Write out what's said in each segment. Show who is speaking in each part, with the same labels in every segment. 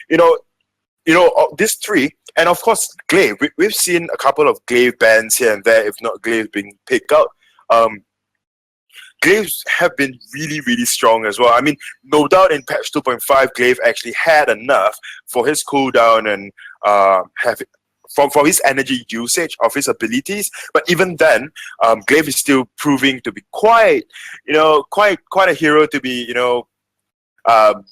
Speaker 1: you know, these three, and of course Glaive. We've seen a couple of Glaive bans here and there, if not Glaive being picked out. Glaives have been really, really strong as well. I mean, no doubt in patch 2.5, Glaive actually had enough for his cooldown and have from his energy usage of his abilities. But even then, Glaive is still proving to be quite a hero to be,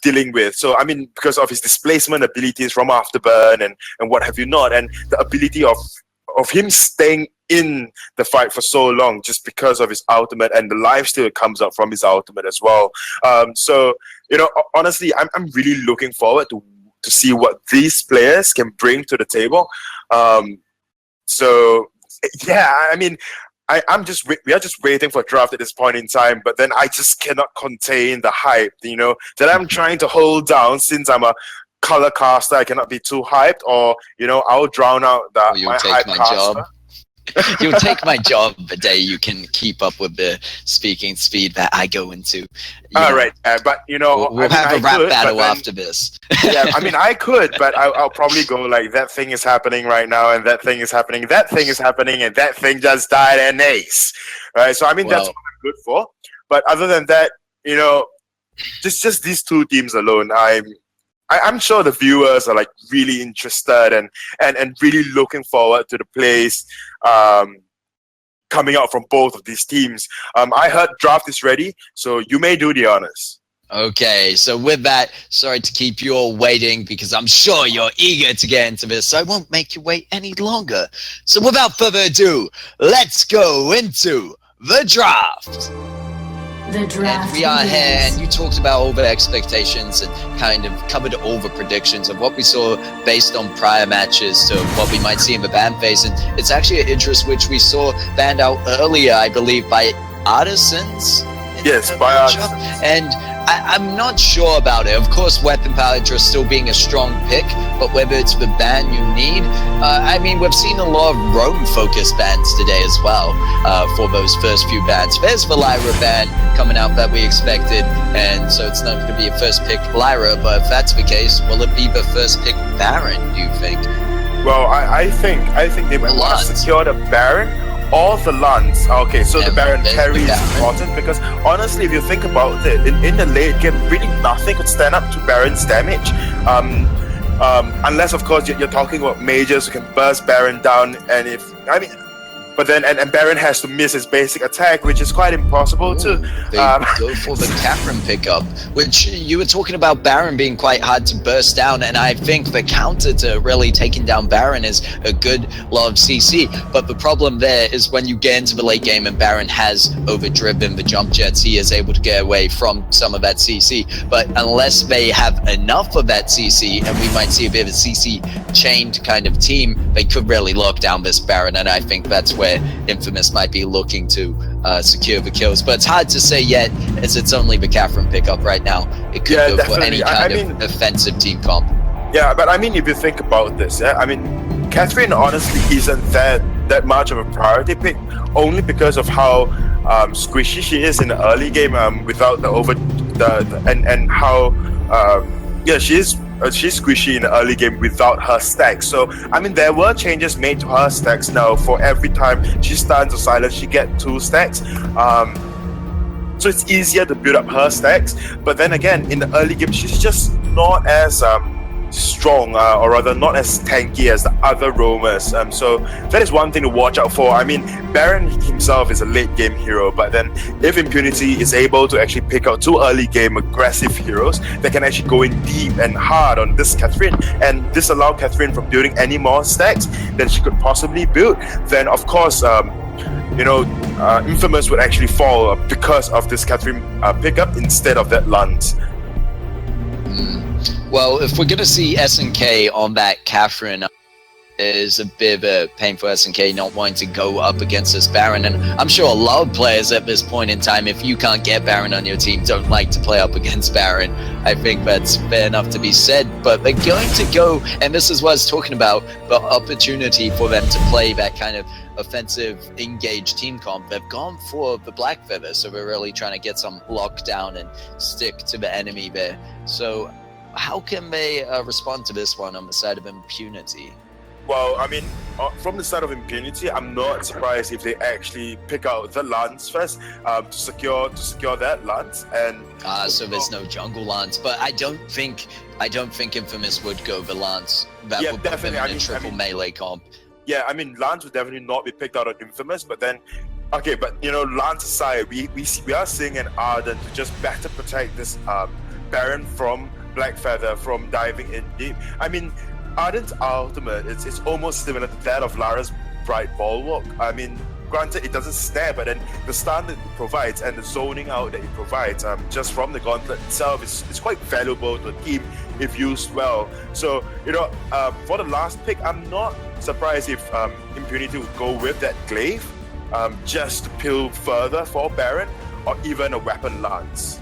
Speaker 1: dealing with. So I mean, because of his displacement abilities from Afterburn and what have you not, and the ability of him staying in the fight for so long just because of his ultimate and the lifesteal that comes up from his ultimate as well. So honestly, I'm really looking forward to see what these players can bring to the table. So yeah, I mean, we are just waiting for draft at this point in time, but then I just cannot contain the hype, that I'm trying to hold down since I'm a color caster. I cannot be too hyped, or I'll drown out my hype caster.
Speaker 2: Job. You'll take my job the day you can keep up with the speaking speed that I go into.
Speaker 1: All right, but
Speaker 2: we'll have a rap battle after this.
Speaker 1: Yeah, I mean, I could, but I'll probably go like, that thing is happening right now, and that thing is happening, that thing is happening, and that thing just died and ace. Right, so I mean, that's what I'm good for. But other than that, just these two teams alone, I'm sure the viewers are like really interested and really looking forward to the plays coming out from both of these teams. I heard draft is ready, so you may do the honors.
Speaker 2: Okay, so with that, sorry to keep you all waiting because I'm sure you're eager to get into this, so I won't make you wait any longer. So without further ado, let's go into the draft. And we are here, and you talked about over expectations and kind of covered all the predictions of what we saw based on prior matches to what we might see in the ban phase. And it's actually an interest which we saw banned out earlier, I believe, by Artisans.
Speaker 1: Yes, by Artisans.
Speaker 2: And I'm not sure about it. Of course, Weapon Palatra still being a strong pick, but whether it's the ban you need, I mean, we've seen a lot of Roam-focused bans today as well for those first few bans. There's the Lyra ban coming out that we expected, and so it's not going to be a first pick Lyra, but if that's the case, will it be the first pick Baron, do you think?
Speaker 1: Well, I think they might want to secure the Baron. All the lands. Okay, so the Baron carry is important because honestly, if you think about it, in the late game, really nothing could stand up to Baron's damage. Unless of course you're talking about mages who can burst Baron down, but then and Baron has to miss his basic attack, which is quite impossible too.
Speaker 2: They go for the Catherine pickup, which you were talking about Baron being quite hard to burst down, and I think the counter to really taking down Baron is a good lot of CC. But the problem there is when you get into the late game and Baron has overdriven the jump jets, he is able to get away from some of that CC. But unless they have enough of that CC, and we might see a bit of a CC chained kind of team, they could really lock down this Baron, and I think that's where Infamous might be looking to secure the kills. But it's hard to say yet, as it's only the Catherine pickup right now. It could go for any kind of offensive team comp.
Speaker 1: Yeah, but I mean, if you think about this, I mean, Catherine honestly isn't that much of a priority pick, only because of how squishy she is in the early game without and how she's squishy in the early game without her stacks. So I mean, there were changes made to her stacks now. For every time she stuns or silence, she gets 2 stacks. So it's easier to build up her stacks. But then again, in the early game, she's just not as strong, or rather not as tanky as the other roamers. So that is one thing to watch out for. I mean, Baron himself is a late game hero, but then if Impunity is able to actually pick out 2 early game aggressive heroes that can actually go in deep and hard on this Catherine and disallow Catherine from building any more stacks than she could possibly build, then of course Infamous would actually fall because of this Catherine pickup instead of that Lance.
Speaker 2: Well, if we're going to see SNK on that Catherine, is a bit of a pain for SNK not wanting to go up against this Baron, and I'm sure a lot of players at this point in time, if you can't get Baron on your team, don't like to play up against Baron. I think that's fair enough to be said, but they're going to go, and this is what I was talking about, the opportunity for them to play that kind of offensive engaged team comp. They've gone for the Black Feather, so they're really trying to get some lockdown and stick to the enemy there. So how can they respond to this one on the side of Impunity?
Speaker 1: Well, I mean, from the side of Impunity, I'm not surprised if they actually pick out the Lance first to secure that Lance. And
Speaker 2: so there's no jungle Lance, but I don't think Infamous would go the Lance. That would put them in a triple melee comp.
Speaker 1: Yeah, I mean, Lance would definitely not be picked out on Infamous, but then, okay, but you know, Lance aside, we are seeing an Arden to just better protect this Baron from Blackfeather from diving in deep. I mean, Arden's ultimate, it's almost similar to that of Lara's Bright Bulwark. I mean, granted, it doesn't snare, but then the stun that it provides and the zoning out that it provides just from the gauntlet itself is quite valuable to a team if used well. So, you know, for the last pick, I'm not surprised if Impunity would go with that Glaive just to peel further for Baron or even a Weapon Lance.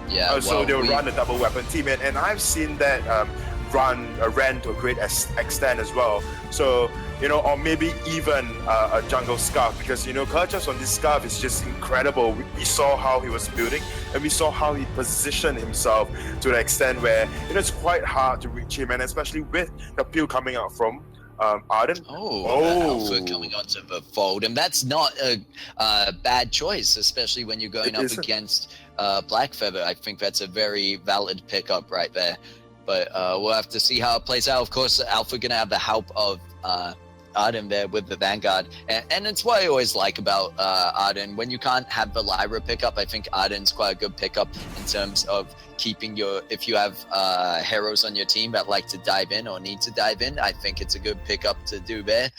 Speaker 2: Yeah,
Speaker 1: so they'll run a double weapon team, and I've seen that ran to a great extent as well. So, you know, or maybe even a jungle scarf, because, you know, Kerchas on this scarf is just incredible. We saw how he was building, and we saw how he positioned himself to the extent where, you know, it's quite hard to reach him, and especially with the peel coming out from Arden.
Speaker 2: Alpha coming onto the fold, and that's not a bad choice, especially when you're going up against Blackfeather. I think that's a very valid pickup right there. But we'll have to see how it plays out. Of course, Alpha going to have the help of Arden there with the Vanguard. And it's what I always like about Arden. When you can't have the Lyra pickup, I think Arden's quite a good pickup in terms of keeping if you have heroes on your team that like to dive in or need to dive in, I think it's a good pickup to do there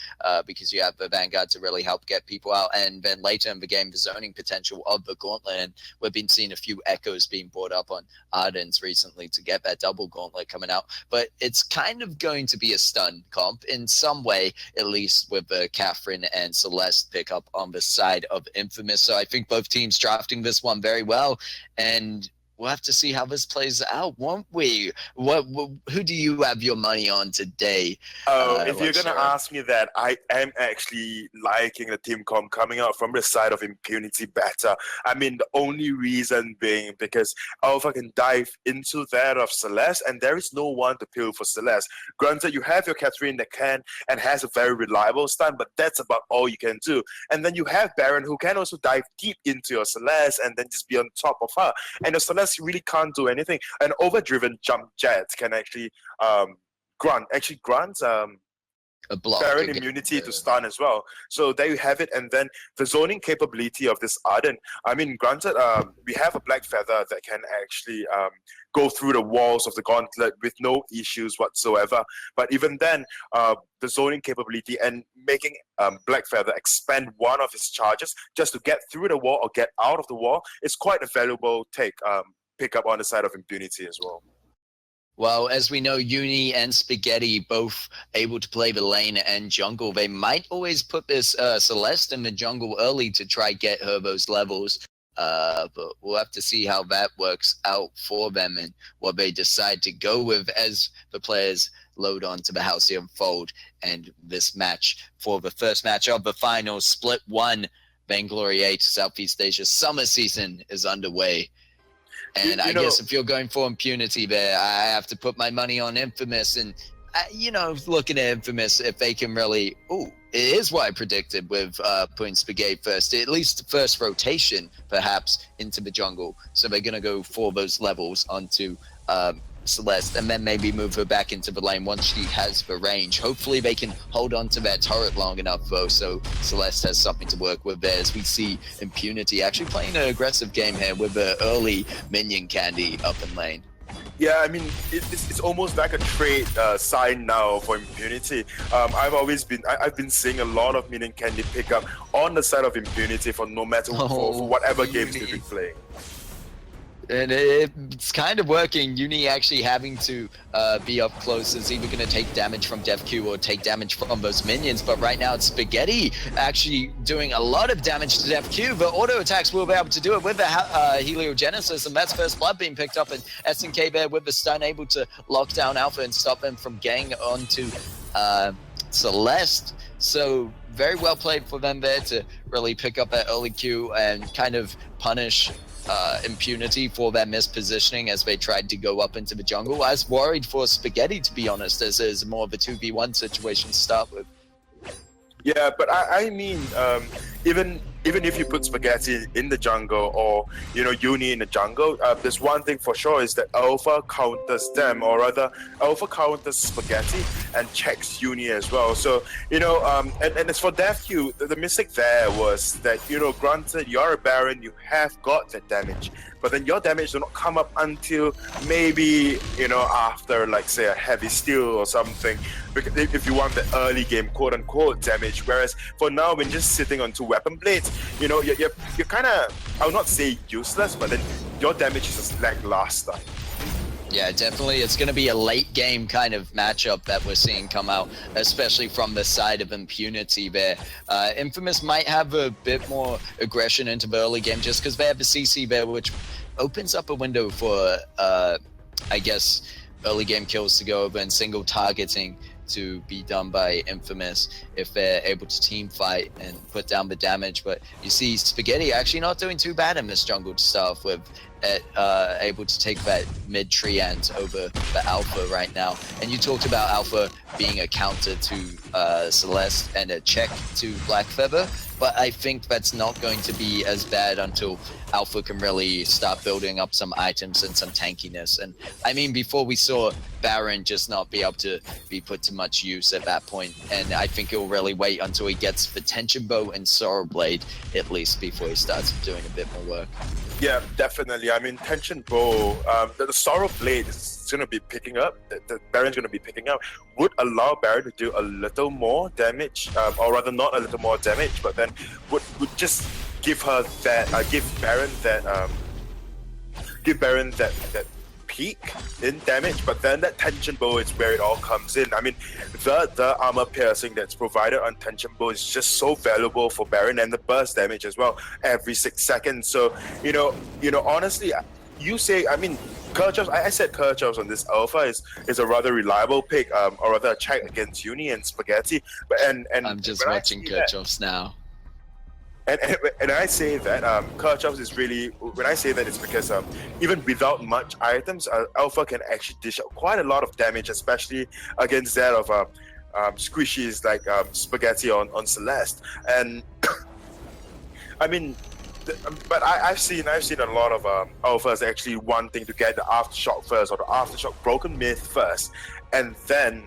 Speaker 2: because you have the Vanguard to really help get people out. And then later in the game, the zoning potential of the Gauntlet. And we've been seeing a few echoes being brought up on Arden's recently to get that double Gauntlet coming out. But it's kind of going to be a stun comp in some way, at least with the Catherine and Celeste pickup on the side of Infamous. So I think both teams drafting this one very well. And we'll have to see how this plays out, won't we? Who do you have your money on today?
Speaker 1: If you're going to ask me that, I am actually liking the team comp coming out from the side of Impunity better. I mean, the only reason being because Alpha can dive into that of Celeste, and there is no one to peel for Celeste. Granted, you have your Catherine that can and has a very reliable stun, but that's about all you can do. And then you have Baron, who can also dive deep into your Celeste and then just be on top of her. And your Celeste really can't do anything. An overdriven jump jet can actually grant
Speaker 2: a block
Speaker 1: Baron immunity to stun as well. So there you have it. And then the zoning capability of this Arden. I mean, granted, we have a Blackfeather that can actually go through the walls of the gauntlet with no issues whatsoever. But even then, the zoning capability and making Blackfeather expend one of his charges just to get through the wall or get out of the wall is quite a valuable pick up on the side of Impunity as well.
Speaker 2: Well, as we know, Uni and Spaghetti both able to play the lane and jungle. They might always put this Celeste in the jungle early to try get her those levels. But we'll have to see how that works out for them and what they decide to go with as the players load on to the Halcyon Fold. And this match for the first match of the finals, Split 1, Vainglory 8, Southeast Asia Summer Season is underway. And I guess if you're going for Impunity there, I have to put my money on Infamous. And, looking at Infamous, if they can really... it is what I predicted with putting Spaghetti first. At least first rotation, perhaps, into the jungle. So they're going to go for those levels onto Celeste and then maybe move her back into the lane once she has the range. Hopefully they can hold on to that turret long enough though, so Celeste has something to work with there as we see Impunity actually playing an aggressive game here with the early minion candy up in lane.
Speaker 1: Yeah, I mean, it's almost like a trade sign now for Impunity. I've been seeing a lot of minion candy pickup on the side of Impunity for no matter for whatever games they've been playing.
Speaker 2: And it's kind of working. Uni actually having to be up close is either going to take damage from Dev Q or take damage from those minions. But right now it's Spaghetti actually doing a lot of damage to Dev Q. The auto attacks will be able to do it with the Heliogenesis. And that's first blood being picked up. And SNK there with the stun able to lock down Alpha and stop him from getting onto Celeste. So very well played for them there to really pick up that early Q and kind of punish Impunity for their mispositioning as they tried to go up into the jungle. I was worried for Spaghetti, to be honest, as is more of a 2v1 situation to start with.
Speaker 1: Yeah, but I mean, even if you put Spaghetti in the jungle or Uni in the jungle, there's one thing for sure is that Alpha counters them, or rather, Alpha counters Spaghetti and checks Uni as well. So and as for DevQ, the mistake there was that granted you're a Baron, you have got that damage, but then your damage do not come up until maybe after, like, say, a heavy steal or something, because if you want the early game quote unquote damage. Whereas for now, when just sitting on 2 weapon blades, you're kind of, I would not say useless, but then your damage is just lackluster.
Speaker 2: Yeah, definitely. It's going to be a late game kind of matchup that we're seeing come out, especially from the side of Impunity there. Infamous might have a bit more aggression into the early game just because they have the CC there, which opens up a window for, I guess, early game kills to go over and single targeting to be done by Infamous if they're able to team fight and put down the damage. But you see Spaghetti actually not doing too bad in this jungle to start off with, able to take that mid treant over the Alpha right now. And you talked about Alpha being a counter to Celeste and a check to Black Feather, but I think that's not going to be as bad until Alpha can really start building up some items and some tankiness. And I mean, before we saw Baron just not be able to be put to much use at that point, and I think he'll really wait until he gets the Tension Bow and Sorrow Blade at least before he starts doing a bit more work.
Speaker 1: Yeah, definitely. I mean, Tension Bow, the Sorrow Blade is going to be picking up, the Baron's going to be picking up, would allow Baron to do a little more damage, or rather not a little more damage, but then would just give her that, give Baron that peak in damage. But then that Tension Bow is where it all comes in. I mean, the armor piercing that's provided on Tension Bow is just so valuable for Baron, and the burst damage as well every 6 seconds. So honestly, you say, I mean, Kerchows, I said Kerchows on this Alpha is a rather reliable pick, or rather a check against Uni and Spaghetti. But and
Speaker 2: I'm just watching Kerchows now.
Speaker 1: And I say that Kerchows is really, when I say that, it's because even without much items, Alpha can actually dish out quite a lot of damage, especially against that of squishies like Spaghetti on Celeste. And I mean, but I've seen a lot of Alphas actually wanting to get the Aftershock first, or the Aftershock Broken Myth first, and then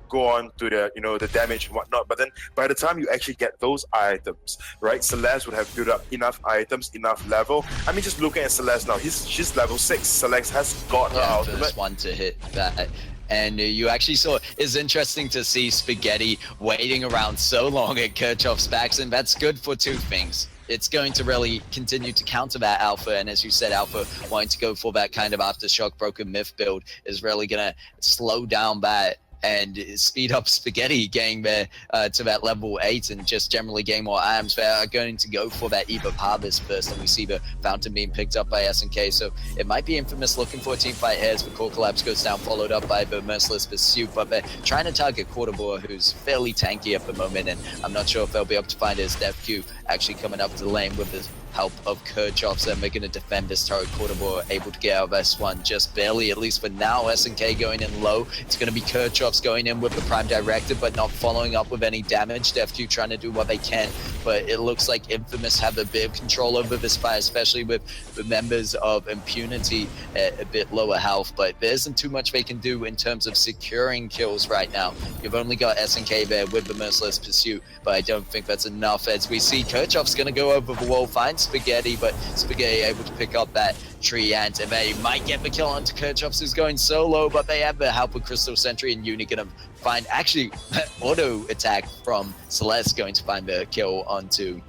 Speaker 1: go on to the the damage and whatnot. But then by the time you actually get those items, right, Celeste would have built up enough items, enough level. I mean, just looking at Celeste now, she's level 6. Celeste has got her ultimate.
Speaker 2: First one to hit that. And you actually saw, it's interesting to see Spaghetti waiting around so long at Kerchow's backs, and that's good for 2 things. It's going to really continue to counter that Alpha, and as you said, Alpha wanting to go for that kind of Aftershock Broken Myth build is really going to slow down that and speed up Spaghetti getting there to that level 8, and just generally getting more items. They are going to go for that Eve of Harvest first, and we see the Fountain being picked up by SNK, so it might be Infamous looking for a team fight here as the Core Collapse goes down, followed up by the Merciless Pursuit, but they're trying to target Quarterbore, who's fairly tanky at the moment, and I'm not sure if they'll be able to find his DevQ actually coming up to the lane with the help of Kerchows, and they're going to defend this turret. Quarterbore able to get out of S1 just barely, at least for now. SNK going in low. It's going to be Kerchows going in with the Prime Directive, but not following up with any damage. DevQ trying to do what they can, but it looks like Infamous have a bit of control over this fight, especially with the members of Impunity at a bit lower health, but there isn't too much they can do in terms of securing kills right now. You've only got SNK there with the Merciless Pursuit, but I don't think that's enough, as we see Kerchow's going to go over the wall, find Spaghetti, but Spaghetti able to pick up that treant, and they might get the kill onto Kerchows, who's going solo, but they have the help of Crystal Sentry, and Uni gonna find actually auto attack from Celeste, going to find the kill onto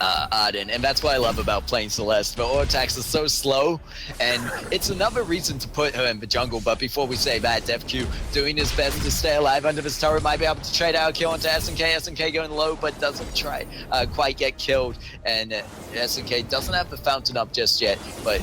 Speaker 2: Arden, and that's what I love about playing Celeste. The auto attacks are so slow, and it's another reason to put her in the jungle. But before we say that, DevQ doing his best to stay alive under this turret, might be able to trade out a kill onto SNK. SNK going low, but doesn't try quite get killed, and SNK doesn't have the fountain up just yet, but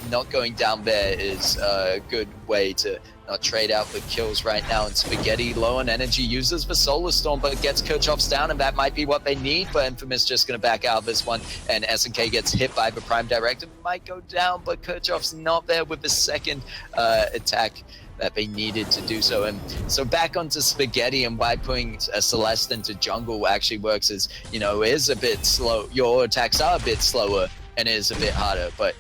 Speaker 2: not going down there is a good way to not trade out the kills right now. And Spaghetti low on energy, uses the Solar Storm, but gets Kirchhoff's down, and that might be what they need. But Infamous just going to back out of this one, and SNK gets hit by the Prime Directive, might go down, but Kirchhoff's not there with the second attack that they needed to do so. And so back onto Spaghetti, and why putting a Celeste into jungle actually works is, you know, is a bit slow. Your attacks are a bit slower and it is a bit harder, but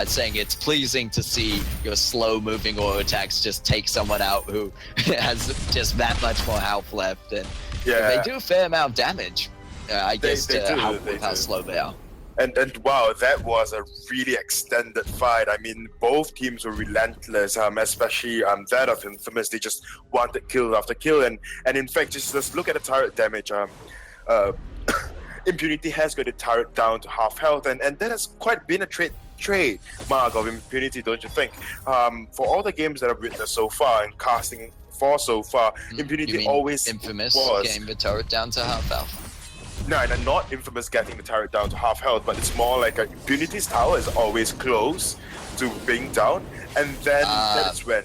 Speaker 2: saying it's pleasing to see your slow-moving auto attacks just take someone out who has just that much more health left, and they do a fair amount of damage. I guess how slow they are.
Speaker 1: And wow, that was a really extended fight. I mean, both teams were relentless, especially that of Infamous. They just wanted kill after kill, and in fact, just look at the turret damage. Impunity has got the turret down to half health, and that has quite been a trademark of Impunity, don't you think? For all the games that I've witnessed so far and casting for so far, Impunity always
Speaker 2: Infamous
Speaker 1: was
Speaker 2: getting the turret down to half health.
Speaker 1: No, and not Infamous getting the turret down to half health, but it's more like Impunity's tower is always close to being down, and then that is when,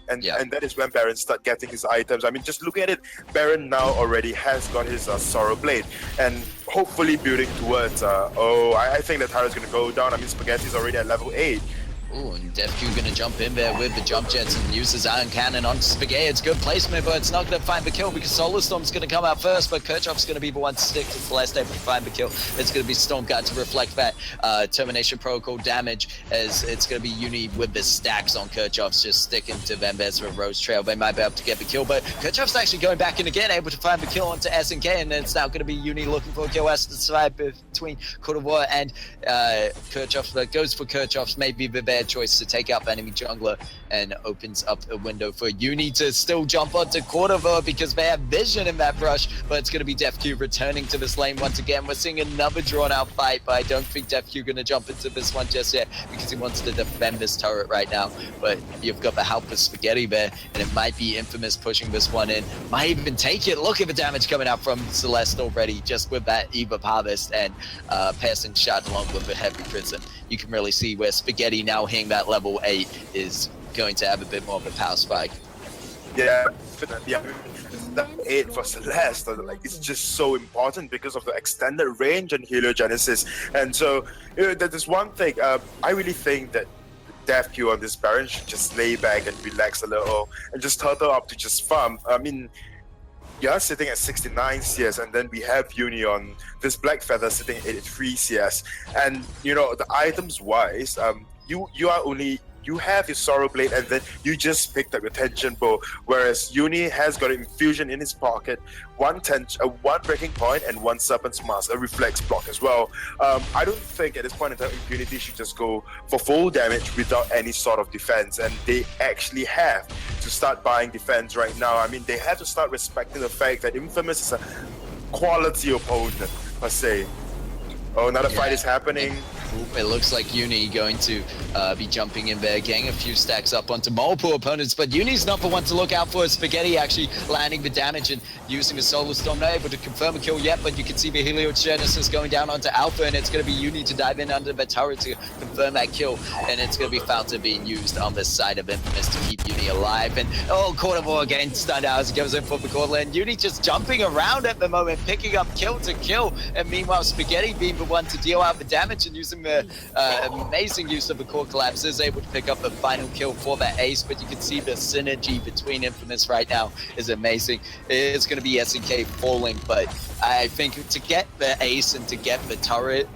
Speaker 1: and that is when Baron start getting his items. I mean, just look at it, Baron now already has got his Sorrow Blade, and hopefully building towards, I think the turret's going to go down. I mean, Spaghetti's already at level 8.
Speaker 2: Ooh, and DefQ gonna jump in there with the jump jets and use his iron cannon on Spaghetti. It's good placement, but it's not gonna find the kill because Solar Storm's gonna come out first, but Kirchhoff's gonna be the one to stick to Celeste able to find the kill. It's gonna be Stormguard to reflect that Termination Protocol damage, as it's gonna be Uni with the stacks on Kirchhoff's just sticking to Van Bezra Rose Trail. They might be able to get the kill, but Kirchhoff's actually going back in again, able to find the kill onto SNK, and then it's now gonna be Uni looking for a kill as to decide between Court of War and Kirchhoff, that goes for Kirchhoff's, maybe the bad choice to take out the enemy jungler, and opens up a window for Uni to still jump onto Court of War because they have vision in that brush, but it's going to be DefQ returning to this lane once again. We're seeing another drawn out fight, but I don't think DefQ going to jump into this one just yet because he wants to defend this turret right now, but you've got the help of Spaghetti there, and it might be Infamous pushing this one in, might even take it. Look at the damage coming out from Celeste already just with that Eve of Harvest and passing shot along with the heavy prison. You can really see where Spaghetti now hitting that level 8 is going to have a bit more of a power spike.
Speaker 1: Yeah, definitely. I mean, that 8 for Celeste, like, it's just so important because of the extended range and heliogenesis. And so, there's one thing, I really think that DefQ on this Baron should just lay back and relax a little and just turtle up to just farm. I mean, you're sitting at 69 CS, and then we have Uni on this Black Feather sitting at 83 CS. And, you know, the items wise, you have your Sorrow Blade, and then you just picked up your Tension Bow, whereas Uni has got an Infusion in his pocket, one Breaking Point, and one Serpent's Mask, a Reflex block as well. I don't think at this point in time Impunity should just go for full damage without any sort of defense, and they actually have to start buying defense right now. I mean, they have to start respecting the fact that Infamous is a quality opponent, per se. Oh, another fight is happening.
Speaker 2: It looks like Uni going to be jumping in there, getting a few stacks up onto multiple opponents, but Uni's not the one to look out for. Spaghetti actually landing the damage and using a Solar Storm, not able to confirm a kill yet, but you can see the Heliogenesis going down onto Alpha, and it's going to be Uni to dive in under the turret to confirm that kill, and it's going to be Fountain being used on the side of Infamous to keep Uni alive. And Court of War again stunned out as he goes in for the corner, and Uni just jumping around at the moment, picking up kill to kill, and meanwhile Spaghetti being the one to deal out the damage and using the amazing use of the core collapse, is able to pick up the final kill for that ace. But you can see the synergy between Infamous right now is amazing. It's going to be SNK falling, but I think to get the ace and to get the turret,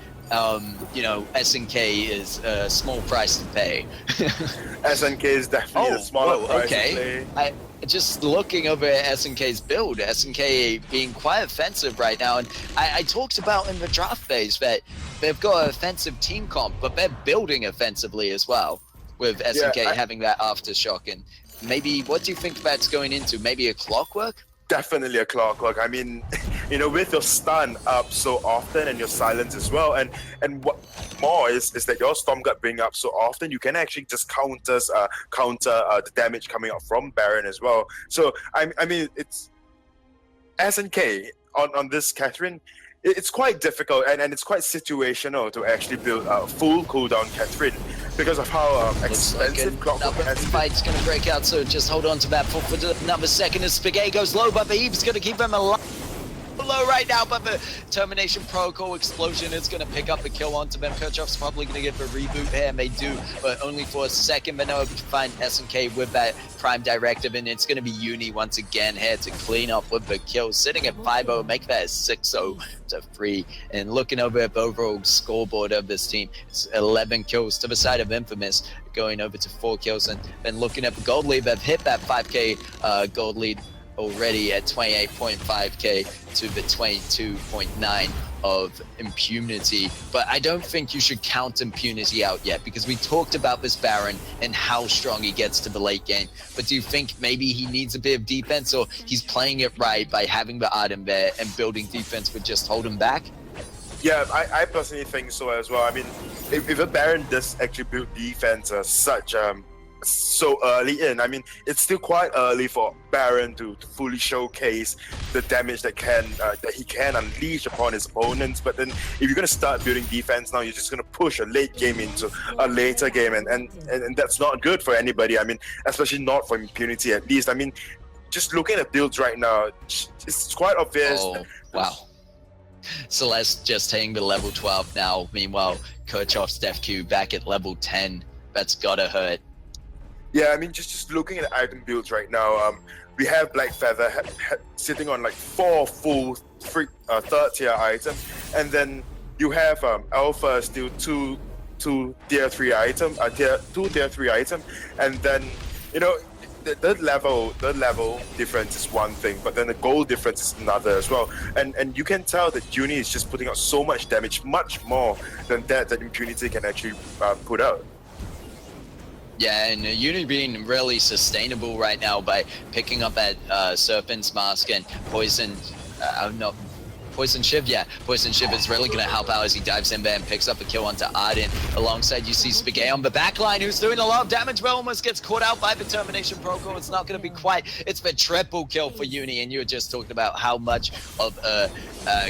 Speaker 2: you know, SNK is a small price to pay.
Speaker 1: SNK is definitely a smaller price to pay.
Speaker 2: Just looking over at SNK's build, SNK being quite offensive right now, and I talked about in the draft phase that they've got an offensive team comp, but they're building offensively as well, with SNK having that aftershock. And maybe, what do you think that's going into? Maybe a clockwork?
Speaker 1: Definitely a clockwork. I mean, you know, with your stun up so often and your silence as well, and what more is that your Stormguard being up so often, you can actually just counter the damage coming out from Baron as well. So I mean, it's SNK on this Catherine. It's quite difficult and it's quite situational to actually build a full cooldown Catherine. because of how
Speaker 2: Looks like
Speaker 1: expensive Clockwork
Speaker 2: another
Speaker 1: has been.
Speaker 2: fight's going to break out, so just hold on to that for another second as Spaghetti goes low, but the Eve's going to keep him alive. Low right now, but the termination protocol explosion is going to pick up the kill onto them. Kirchhoff's probably going to get the reboot here, and they do, but only for a second. But now we can find SNK with that prime directive, and it's going to be Uni once again here to clean up with the kills, sitting at 5-0, make that 6-0 to 3. And looking over at the overall scoreboard of this team, it's 11 kills to the side of Infamous, going over to 4 kills. And then looking at the gold lead, they've hit that 5k gold lead already at 28.5k to the 22.9 of Impunity. But I don't think you should count Impunity out yet, because we talked about this Baron and how strong he gets to the late game. But do you think maybe he needs a bit of defense, or he's playing it right by having the Arden there and building defense would just hold him back?
Speaker 1: Yeah, I personally think so as well. I mean, if a Baron does actually build defense so early in, I mean, it's still quite early for Baron to fully showcase the damage that he can unleash upon his opponents. But then if you're going to start building defense now, you're just going to push a late game into a later game, and that's not good for anybody. I mean, especially not for Impunity at least. I mean, just looking at builds right now, it's quite obvious.
Speaker 2: Oh, wow. Celeste just hitting the level 12 now. Meanwhile, Kirchhoff's Def Q back at level 10. That's gotta hurt.
Speaker 1: Yeah, I mean, just looking at item builds right now, we have Black Feather sitting on like 4 full third tier items, and then you have Alpha still two tier 3 item, two tier 3 item, and then the level difference is one thing, but then the gold difference is another as well. And you can tell that Uni is just putting out so much damage, much more than that Impunity can actually put out.
Speaker 2: Yeah, and Uni being really sustainable right now by picking up that Serpent's Mask and Poison Shiv. Yeah, Poison Shiv is really going to help out as he dives in there and picks up a kill onto Arden. Alongside, you see Spaghetti on the backline, who's doing a lot of damage, but almost gets caught out by the termination protocol. It's not going to be quite. It's the triple kill for Uni, and you were just talking about how much of a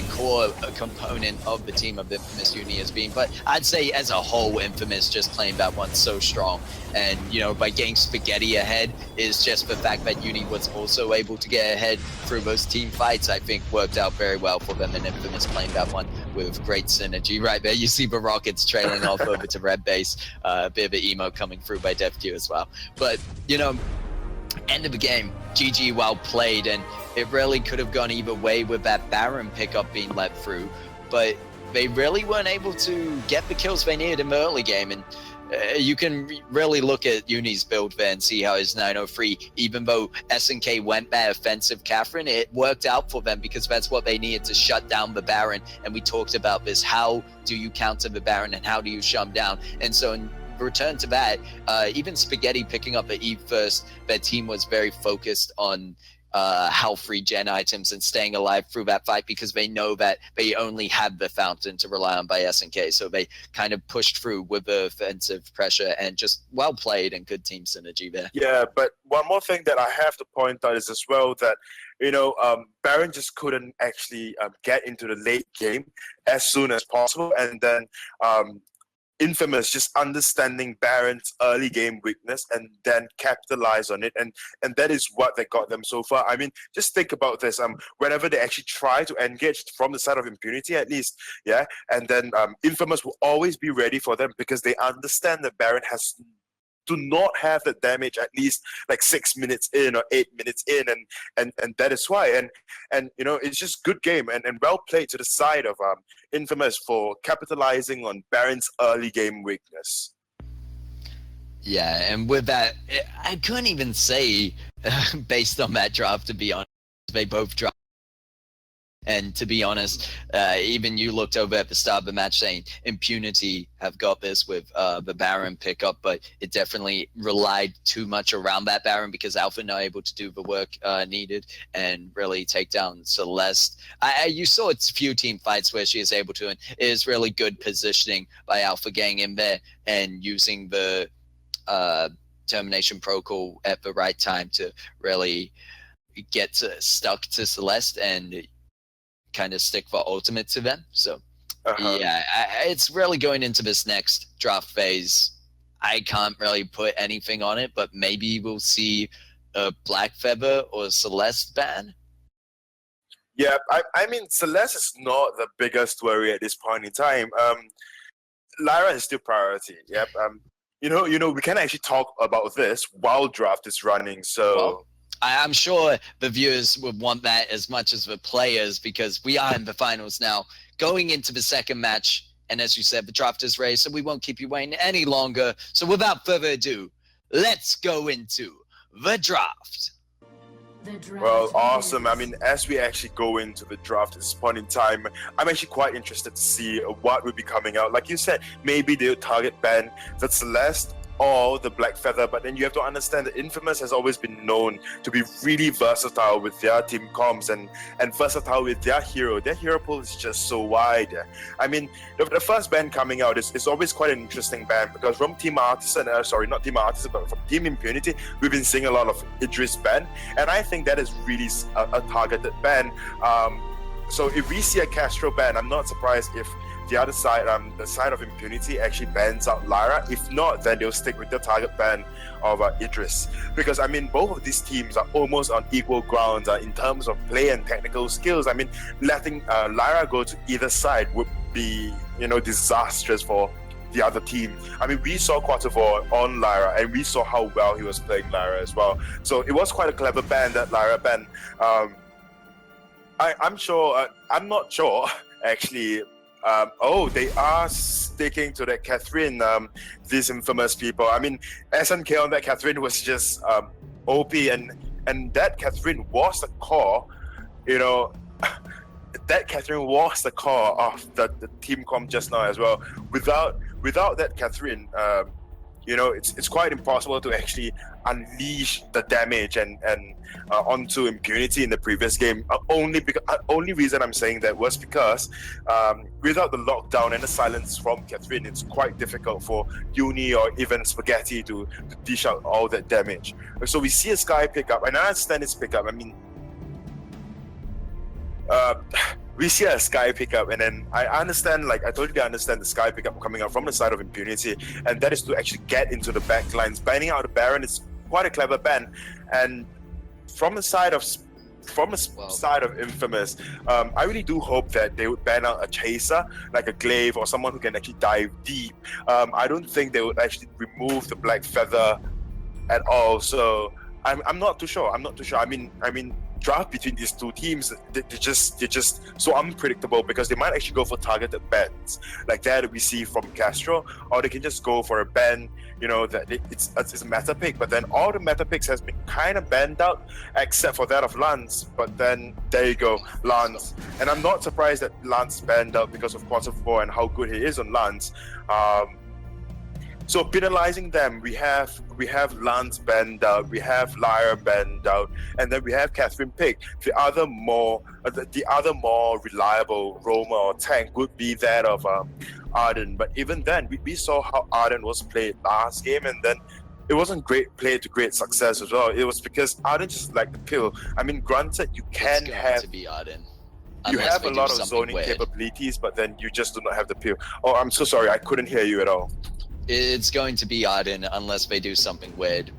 Speaker 2: core component of the team of Infamous Uni has been. But I'd say as a whole, Infamous just playing that one so strong. And, by getting Spaghetti ahead is just the fact that Uni was also able to get ahead through those team fights, I think worked out very well for them, and Infamous playing that one with great synergy. Right there, you see the Rockets trailing off over to Red Base, a bit of an emo coming through by DefQ as well. But, end of the game, GG, well played, and it really could have gone either way with that Baron pickup being let through, but they really weren't able to get the kills they needed in the early game. And you can really look at Uni's build there and see how his 903, even though SNK went that offensive Catherine, it worked out for them because that's what they needed to shut down the Baron. And we talked about this, how do you counter the Baron and how do you shut him down? And so in return to that, even Spaghetti picking up the Eve first, their team was very focused on how free gen items and staying alive through that fight, because they know that they only have the fountain to rely on by SNK. So they kind of pushed through with the offensive pressure and just well played and good team synergy there.
Speaker 1: Yeah, but one more thing that I have to point out is as well that, Baron just couldn't actually get into the late game as soon as possible. And then Infamous just understanding Baron's early game weakness and then capitalize on it, and that is what they got them so far. I mean, just think about this. Whenever they actually try to engage from the side of Impunity, at least, yeah, and then Infamous will always be ready for them because they understand that Baron do not have the damage at least like 6 minutes in or 8 minutes in, and that is why. And it's just good game and well played to the side of Infamous for capitalizing on Baron's early game weakness.
Speaker 2: Yeah, and with that, I couldn't even say based on that draft, to be honest, they both dropped. And to be honest, even you looked over at the start of the match saying Impunity have got this with the Baron pickup, but it definitely relied too much around that Baron because Alpha not able to do the work needed and really take down Celeste. You saw it's few team fights where she is able to, and it is really good positioning by Alpha getting in there and using the termination protocol at the right time to really get stuck to Celeste and kind of stick for ultimate to them. So yeah, it's really going into this next draft phase. I can't really put anything on it, but maybe we'll see a Black Feather or Celeste ban.
Speaker 1: Yeah, I mean, Celeste is not the biggest worry at this point in time. Lyra is still priority. Yep. We can actually talk about this while draft is running. So.
Speaker 2: Well, I'm sure the viewers would want that as much as the players, because we are in the finals now, going into the second match. And as you said, the draft is raised, so we won't keep you waiting any longer. So without further ado, let's go into the draft.
Speaker 1: Well, awesome. I mean, as we actually go into the draft at this point in time, I'm actually quite interested to see what will be coming out. Like you said, maybe they'll target ban the Celeste or the Black Feather, but then you have to understand that Infamous has always been known to be really versatile with their team comps and versatile with their hero. Their hero pool is just so wide. I mean, the first ban coming out is always quite an interesting ban, because from Team Artisan, not Team Artisan, but from Team Impunity, we've been seeing a lot of Idris ban, and I think that is really a targeted ban. So if we see a Castro ban, I'm not surprised if the other side, the side of Impunity, actually bans out Lyra. If not, then they'll stick with the target ban of Idris. Because, I mean, both of these teams are almost on equal grounds in terms of play and technical skills. I mean, letting Lyra go to either side would be, disastrous for the other team. I mean, we saw Quattrevor on Lyra, and we saw how well he was playing Lyra as well. So it was quite a clever ban, that Lyra ban. I'm not sure, actually. They are sticking to that Catherine, these Infamous people. I mean, SNK on that Catherine was just OP, and that Catherine was the core, that Catherine was the core of the team comp just now as well. Without that Catherine, it's quite impossible to actually unleash the damage and onto Impunity in the previous game. Only reason I'm saying that was because without the lockdown and the silence from Catherine, it's quite difficult for Uni or even Spaghetti to dish out all that damage. So we see a Sky pickup, and I understand its pickup. I mean, we see a Sky pickup, and then I totally understand the Sky pickup coming out from the side of Impunity, and that is to actually get into the backlines. Banning out the Baron is quite a clever ban, and from the side of Infamous, I really do hope that they would ban out a chaser, like a Glaive or someone who can actually dive deep. I don't think they would actually remove the Black Feather at all. So I'm not too sure. I mean, draft between these two teams, they're just so unpredictable, because they might actually go for targeted bans like that we see from Castro, or they can just go for a ban, that it's a meta pick, but then all the meta picks has been kind of banned out except for that of Lance. But then there you go, Lance, and I'm not surprised that Lance banned out because of Quattrevor and how good he is on Lance. So penalizing them, we have Lance banned out, we have Lyra banned out, and then we have Catherine picked. The other more reliable roamer or tank would be that of Arden. But even then, we saw how Arden was played last game, and then it wasn't played to great success as well. It was because Arden just lacked the pill. I mean, granted, you can have
Speaker 2: to be Arden.
Speaker 1: You have a lot of zoning capabilities, but then you just do not have the pill. Oh, I'm so sorry, I couldn't hear you at all.
Speaker 2: It's going to be Arden unless they do something weird.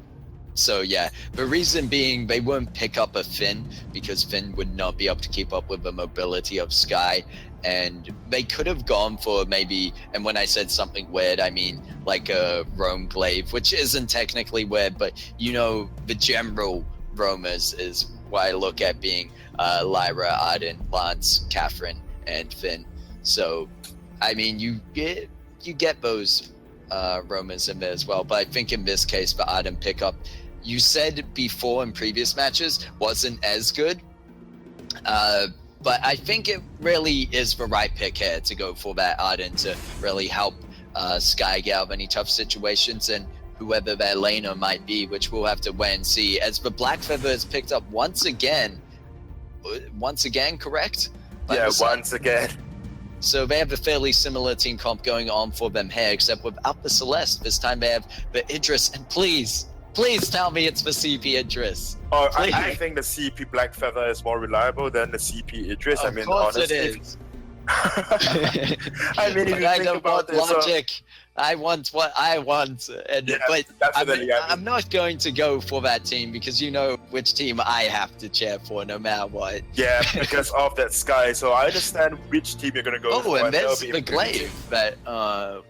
Speaker 2: So yeah, the reason being they won't pick up a Finn, because Finn would not be able to keep up with the mobility of Sky, and they could have gone for maybe, and when I said something weird, I mean like a Roam Glaive, which isn't technically weird, but the general roamers is what I look at being Lyra, Arden, Lance, Catherine, and Finn. So I mean, you get those roamers in there as well, but I think in this case the Arden pickup, you said before in previous matches, wasn't as good, but I think it really is the right pick here to go for that Arden to really help Sky get out of any tough situations, and whoever their laner might be, which we'll have to wait and see, as the Black Feather is picked up once again, correct?
Speaker 1: Yeah, once again.
Speaker 2: So they have a fairly similar team comp going on for them here, except without the Celeste. This time they have the Idris, and please tell me it's the CP Idris.
Speaker 1: Oh, I think the CP Black Feather is more reliable than the CP Idris.
Speaker 2: Of course honestly, it is.
Speaker 1: I mean, if you
Speaker 2: I
Speaker 1: think
Speaker 2: don't
Speaker 1: about
Speaker 2: want
Speaker 1: it, so,
Speaker 2: logic. I want what I want, and
Speaker 1: yeah,
Speaker 2: but
Speaker 1: definitely. I
Speaker 2: I'm
Speaker 1: mean,
Speaker 2: not going to go for that team because you know which team I have to cheer for no matter what.
Speaker 1: yeah, because of that Sky. So I understand which team you're gonna go
Speaker 2: Oh,
Speaker 1: for,
Speaker 2: and
Speaker 1: and that'll
Speaker 2: there's
Speaker 1: be
Speaker 2: the
Speaker 1: Impunity.
Speaker 2: Glaive that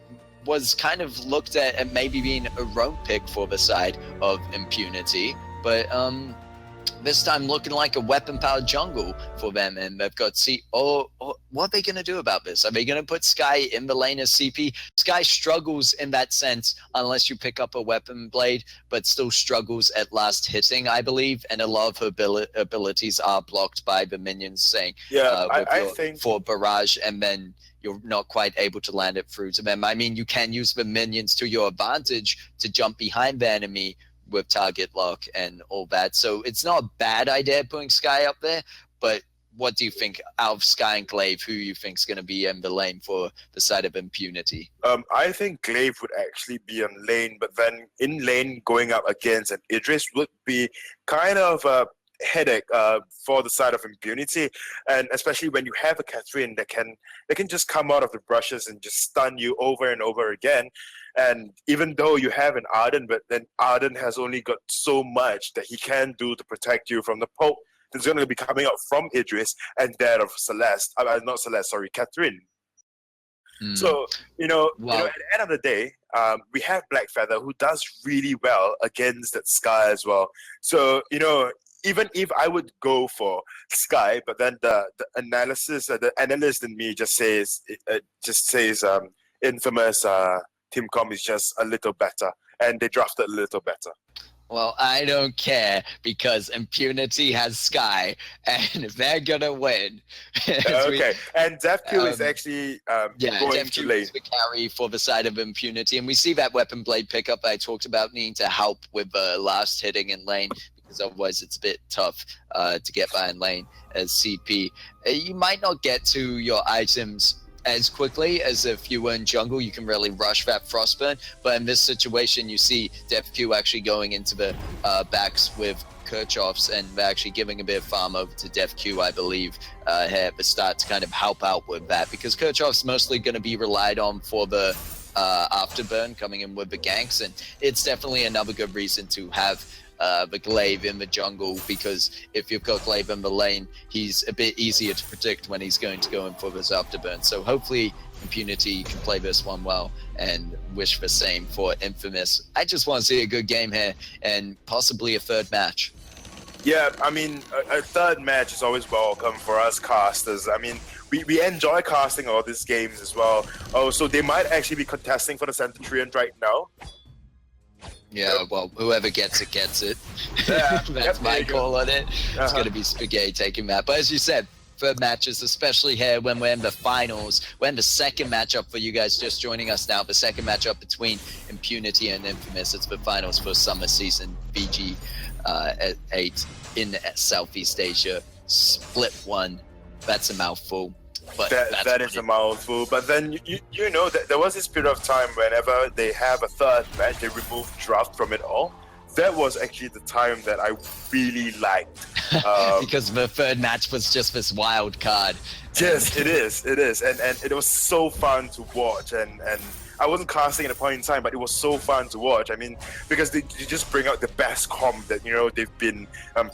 Speaker 2: was kind of looked at and maybe being a roam pick for the side of Impunity, but this time looking like a weapon-powered jungle for them, and they've got what are they going to do about this? Are they going to put Sky in the lane as CP? Sky struggles in that sense unless you pick up a weapon blade, but still struggles at last hitting, I believe, and a lot of her abilities are blocked by the minions, saying
Speaker 1: Yeah, I
Speaker 2: your
Speaker 1: think.
Speaker 2: for barrage, and then you're not quite able to land it through to them. I mean, you can use the minions to your advantage to jump behind the enemy with target lock and all that. So it's not a bad idea putting Sky up there, but what do you think out of Sky and Glaive, who you think is going to be in the lane for the side of Impunity?
Speaker 1: I think Glaive would actually be on lane, but then in lane going up against an Idris would be kind of a headache for the side of Impunity, and especially when you have a Catherine that can just come out of the brushes and just stun you over and over again. And even though you have an Arden, but then Arden has only got so much that he can do to protect you from the poke that's going to be coming out from Idris and that of Celeste. Not Celeste, sorry, Catherine. So,
Speaker 2: Well,
Speaker 1: at the end of the day, we have Black Feather who does really well against that Sky as well. So, even if I would go for Sky, but then the analyst in me just says, infamous Teamcom is just a little better, and they drafted a little better.
Speaker 2: well, I don't care because Impunity has Sky, and they're gonna win.
Speaker 1: Okay, and DevQ is actually going to
Speaker 2: DevQ
Speaker 1: lane.
Speaker 2: is the carry for the side of Impunity, and we see that weapon blade pickup I talked about needing to help with last hitting in lane, because otherwise it's a bit tough to get by in lane as CP. You might not get to your items as quickly as if you were in jungle. You can really rush that frostburn, but in this situation you see DevQ actually going into the backs with Kirchhoffs, and they're actually giving a bit of farm over to DevQ, I believe, here at the start to kind of help out with that, because Kirchhoff's mostly going to be relied on for the afterburn coming in with the ganks, and it's definitely another good reason to have the Glaive in the jungle, because if you've got Glaive in the lane, he's a bit easier to predict when he's going to go in for this afterburn. So hopefully Impunity can play this one well, and wish the same for Infamous. I just want to see a good game here and possibly a third match.
Speaker 1: Yeah, I mean, a third match is always welcome for us casters. I mean, we enjoy casting all these games as well. Oh, so they might actually be contesting for the Centurion right now.
Speaker 2: Yeah, well, whoever gets it, gets it.
Speaker 1: Yeah,
Speaker 2: That's my call on it. It's going to be Spaghetti taking that. But as you said, third matches, especially here when we're in the finals. We're in the second matchup for you guys just joining us now. The second matchup between Impunity and Infamous. It's the finals for summer season VG 8 in Southeast Asia. Split 1. That's a mouthful. But
Speaker 1: that is a mouthful. But then you know that there was this period of time whenever they have a third match, they remove draft from it all. That was actually the time that I really liked.
Speaker 2: Because the third match was just this wild card.
Speaker 1: Yes, it is, and it was so fun to watch, and I wasn't casting at a point in time, but it was so fun to watch. I mean, because they just bring out the best comp that they've been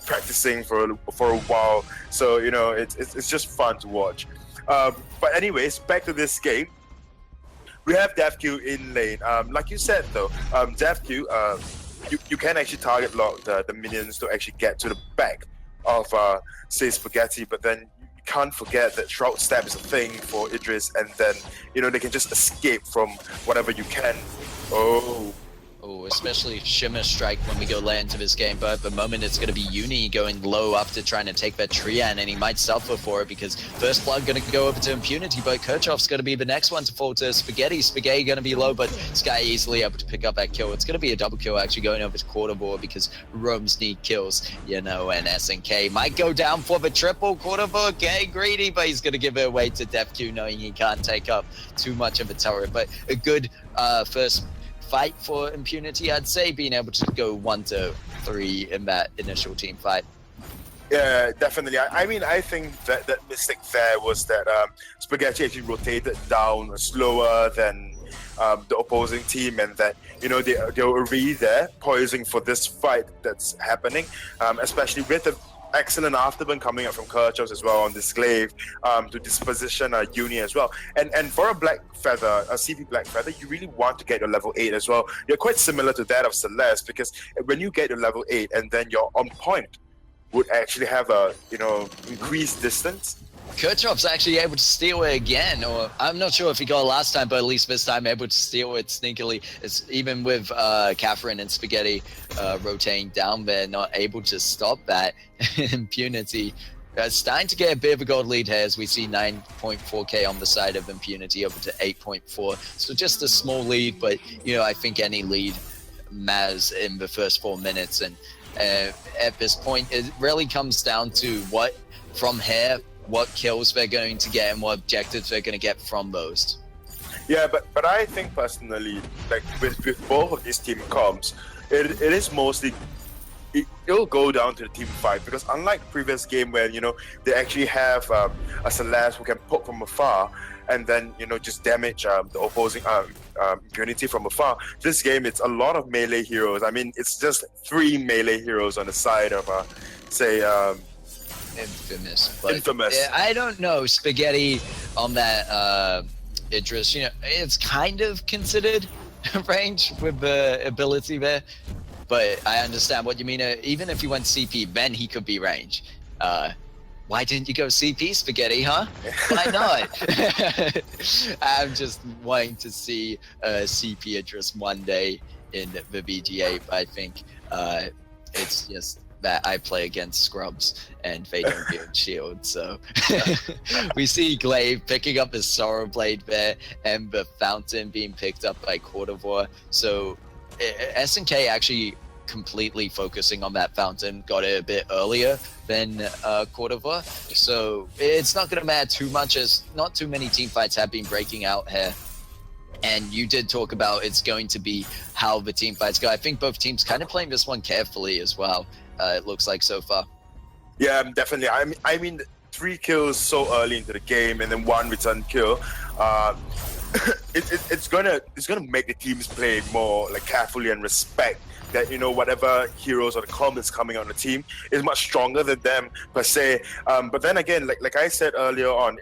Speaker 1: practicing for a while. So it's just fun to watch. But anyways, back to this game. We have DevQ in lane. Like you said though, DevQ, you can actually target lock the minions to actually get to the back of say Spaghetti, but then you can't forget that Shroud Stab is a thing for Idris, and then they can just escape from whatever you can.
Speaker 2: Oh, especially Shimmer Strike when we go late into this game, but at the moment it's going to be Uni going low after trying to take that Trian, and he might suffer for it because First Blood going to go over to Impunity, but Kirchhoff's going to be the next one to fall to Spaghetti. Spaghetti going to be low, but Sky easily able to pick up that kill. It's going to be a double kill actually going over to Quarterboard because Roams need kills, and SNK might go down for the triple. Quarterboard getting greedy, but he's going to give it away to DevQ knowing he can't take up too much of a turret, but a good first fight for Impunity, I'd say, being able to go 1-3 in that initial team fight.
Speaker 1: Yeah, definitely. I mean, I think that that mistake there was that Spaghetti actually rotated down slower than the opposing team, and that they were really there poising for this fight that's happening, especially with the excellent afterburn coming up from Kirchhoffs as well on this glaive to disposition Uni as well. And for a Black Feather, a CP Black Feather, you really want to get your level 8 as well. You're quite similar to that of Celeste, because when you get your level 8 and then you're on point, would actually have a increased distance.
Speaker 2: Kirchhoff's actually able to steal it again, or I'm not sure if he got it last time, but at least this time able to steal it sneakily. It's even with Catherine and Spaghetti rotating down there, not able to stop that. Impunity starting to get a bit of a gold lead here, as we see 9.4k on the side of Impunity over to 8.4. So just a small lead, but I think any lead matters in the first 4 minutes. And at this point, it really comes down to what kills they're going to get and what objectives they're going to get from those.
Speaker 1: Yeah, but I think personally, like with both of these team comps, it is mostly it'll go down to the team fight, because unlike previous game where they actually have a Celeste who can poke from afar and then just damage the opposing Impunity from afar, this game it's a lot of melee heroes. I mean, it's just 3 melee heroes on the side of say
Speaker 2: Infamous. But
Speaker 1: Infamous.
Speaker 2: I don't know, Spaghetti on that Idris, it's kind of considered range with the ability there. But I understand what you mean. Even if you went CP, then he could be range. Why didn't you go CP, Spaghetti, huh? Why not? I'm just wanting to see CP Idris one day in the BGA. I think it's just that I play against Scrubs and they don't build shield. So we see Glaive picking up his Sorrow Blade there, and the Fountain being picked up by Cordovar. So SNK actually completely focusing on that Fountain, got it a bit earlier than Cordovar. So it's not going to matter too much, as not too many team fights have been breaking out here. And you did talk about it's going to be how the team fights go. I think both teams kind of playing this one carefully as well, it looks like so far.
Speaker 1: Yeah, definitely. I mean 3 kills so early into the game and then 1 return kill. It's gonna make the teams play more like carefully and respect that whatever heroes or the comp that's coming on the team is much stronger than them per se. But then again, like I said earlier on,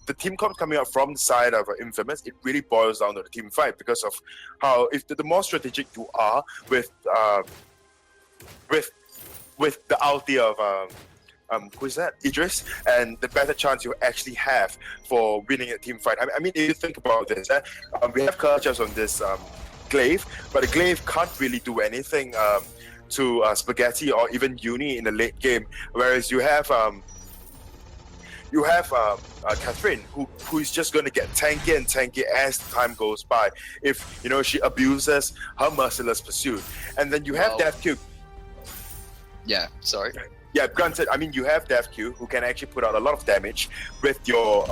Speaker 1: the team comp coming up from the side of Infamous, it really boils down to the team fight, because of how if the more strategic you are with the ulti of who's that? Idris, and the better chance you actually have for winning a team fight. I mean, if you think about this, we have Kirchhoffs on this Glaive, but the Glaive can't really do anything to Spaghetti or even Uni in the late game, whereas you have Catherine, who is just going to get tanky and tanky as time goes by if she abuses her merciless pursuit. And then you have DevQ.
Speaker 2: Yeah, sorry.
Speaker 1: Yeah, granted. I mean, you have DevQ, who can actually put out a lot of damage with your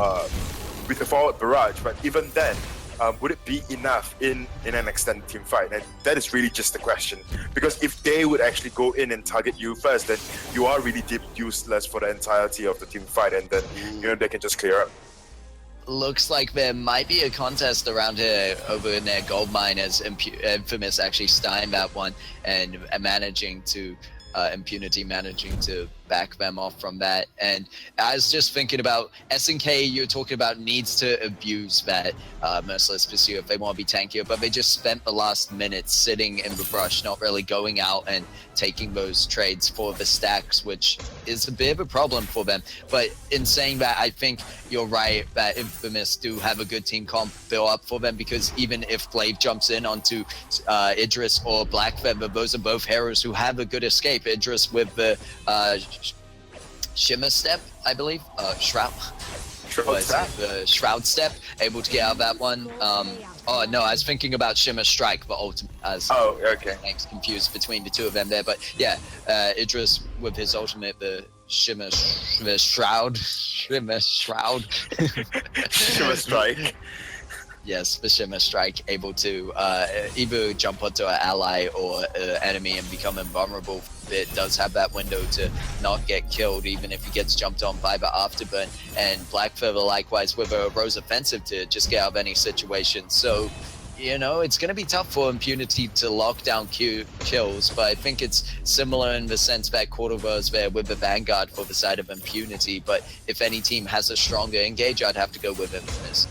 Speaker 1: with the forward barrage. But even then, would it be enough in an extended team fight? And that is really just the question. Because if they would actually go in and target you first, then you are really deep useless for the entirety of the team fight, and then they can just clear up.
Speaker 2: Looks like there might be a contest around here over in their gold mine, as Infamous actually stymied that one and managing to Impunity managing to back them off from that. And I was just thinking about SNK, you're talking about needs to abuse that merciless pursuit if they want to be tankier, but they just spent the last minute sitting in the brush, not really going out and taking those trades for the stacks, which is a bit of a problem for them. But in saying that, I think you're right that Infamous do have a good team comp built up for them, because even if Glaive jumps in onto Idris or Black Feather, those are both heroes who have a good escape. Idris with the Shimmer Step, I believe, Shroud Step. The Shroud Step, able to get out of that one. Oh no, I was thinking about Shimmer Strike, but ultimate.
Speaker 1: Okay.
Speaker 2: I'm confused between the two of them there, but yeah, Idris with his ultimate, the Shimmer Shroud,
Speaker 1: Shimmer Strike.
Speaker 2: Yes, the Shimmer Strike, able to either jump onto an ally or enemy and become invulnerable. It does have that window to not get killed, even if he gets jumped on by the Afterburn. And Black Feather, likewise, with a Rose Offensive to just get out of any situation. So, you know, it's going to be tough for Impunity to lock down kills, but I think it's similar in the sense that Cordova's there with the Vanguard for the side of Impunity. But if any team has a stronger engage, I'd have to go with Infamous.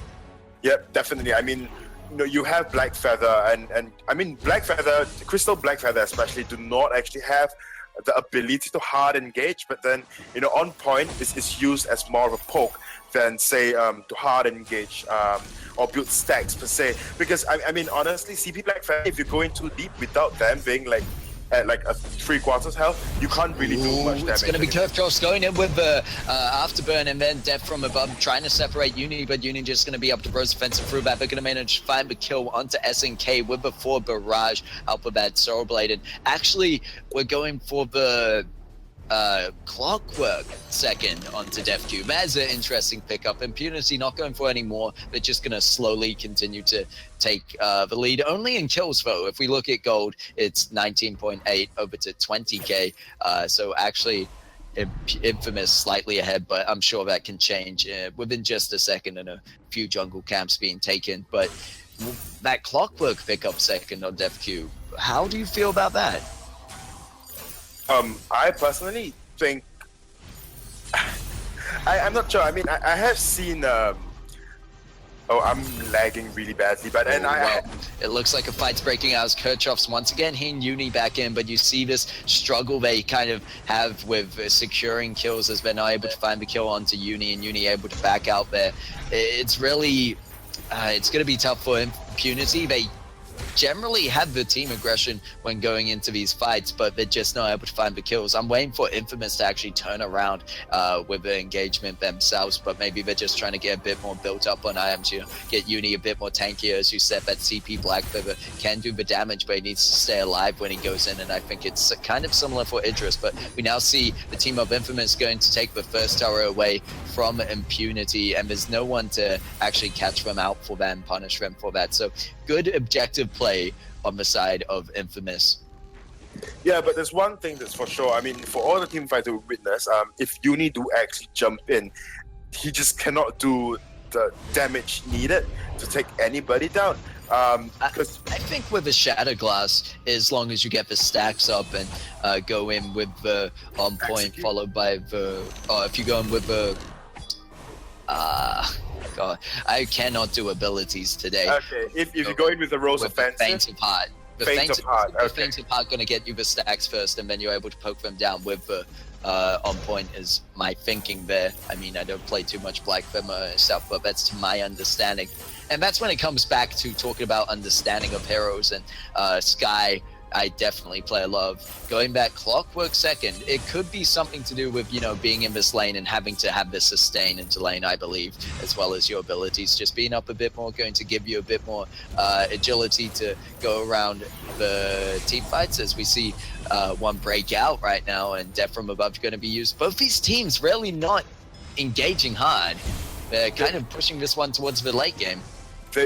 Speaker 1: Yep, definitely. I mean, you know, you have Black Feather, and I mean, Black Feather, Crystal Black Feather especially, do not actually have the ability to hard engage, but then, you know, On Point is used as more of a poke than, say, to hard engage or build stacks per se. Because, I mean, honestly, CP Black Feather, if you're going too deep without them being like at like a 3/4 health, you can't really do much damage.
Speaker 2: It's going to be Curve Cross going in with the Afterburn and then Death from above, trying to separate Uni, but Uni just going to be up to Rose Offensive through that. They're going to manage to find the kill onto SNK with the 4 Barrage out of that Soul Blade. And actually, we're going for the Clockwork second onto Def Cube. That's an interesting pickup. Impunity not going for any more. They're just going to slowly continue to take the lead. Only in kills, though. If we look at gold, it's 19.8 over to 20k. So actually, Infamous slightly ahead, but I'm sure that can change within just a second and a few jungle camps being taken. But that Clockwork pickup second on Def Cube, how do you feel about that?
Speaker 1: I personally think I'm not sure. I mean, I have seen. Oh, I'm lagging really badly, but
Speaker 2: it looks like a fight's breaking out as Kirchhoff's once again hitting Uni back in, but you see this struggle they kind of have with securing kills as they're not able to find the kill onto Uni, and Uni able to back out there. It's really, it's going to be tough for Impunity. They generally have the team aggression when going into these fights, but they're just not able to find the kills. I'm waiting for Infamous to actually turn around with the engagement themselves, but maybe they're just trying to get a bit more built up on IM to get Uni a bit more tankier. As you said, that CP Black Feather can do the damage, but he needs to stay alive when he goes in, and I think it's kind of similar for Idris. But we now see the team of Infamous going to take the first tower away from Impunity, and there's no one to actually catch them out for that and punish them for that. So good objective play on the side of Infamous.
Speaker 1: Yeah, but there's one thing that's for sure. I mean, for all the team fights we witness, if Uni do actually jump in, he just cannot do the damage needed to take anybody down.
Speaker 2: I think with the Shatter Glass, as long as you get the stacks up and go in with the on point, followed by the, if you go in with the, God, I cannot do abilities today.
Speaker 1: Okay, if you go in with the Rose Offensive,
Speaker 2: Feint of Heart. The
Speaker 1: Feint of Heart.
Speaker 2: The Feint of Heart going to get you the stacks first, and then you're able to poke them down with the on point. Is my thinking there. I mean, I don't play too much Black Feather stuff, but that's to my understanding. And that's when it comes back to talking about understanding of heroes, and Sky, I definitely play a lot of. Going back Clockwork second, it could be something to do with, you know, being in this lane and having to have this sustain into lane, I believe, as well as your abilities. Just being up a bit more, going to give you a bit more agility to go around the team fights, as we see one break out right now, and Death from Above going to be used. Both these teams really not engaging hard. They're kind of pushing this one towards the late game.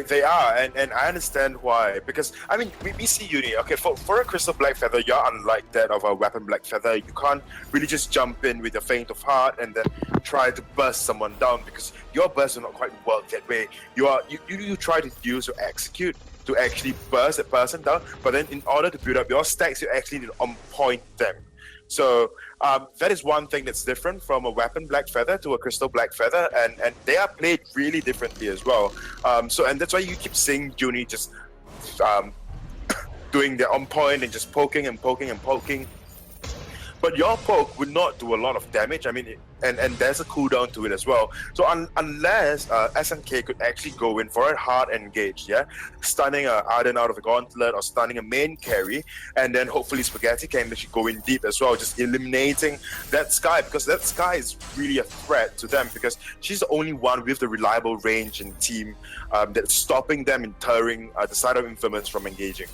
Speaker 1: They are, and I understand why. Because, I mean, we see Uni, okay, for a Crystal Black Feather, you're unlike that of a Weapon Black Feather. You can't really just jump in with your Feint of Heart and then try to burst someone down, because your bursts are not quite work that way. You try to use your Execute to actually burst a person down, but then in order to build up your stacks, you actually need to on-point them. So that is one thing that's different from a Weapon Black Feather to a Crystal Black Feather, and they are played really differently as well. And that's why you keep seeing Uni just doing their on point and just poking and poking and poking. But your poke would not do a lot of damage. I mean, and there's a cooldown to it as well. So unless SNK could actually go in for a hard engage, yeah, stunning a Arden out of the gauntlet or stunning a main carry, and then hopefully Spaghetti can actually go in deep as well, just eliminating that Sky, because that Sky is really a threat to them, because she's the only one with the reliable range in team that's stopping them and deterring the side of Infamous from engaging.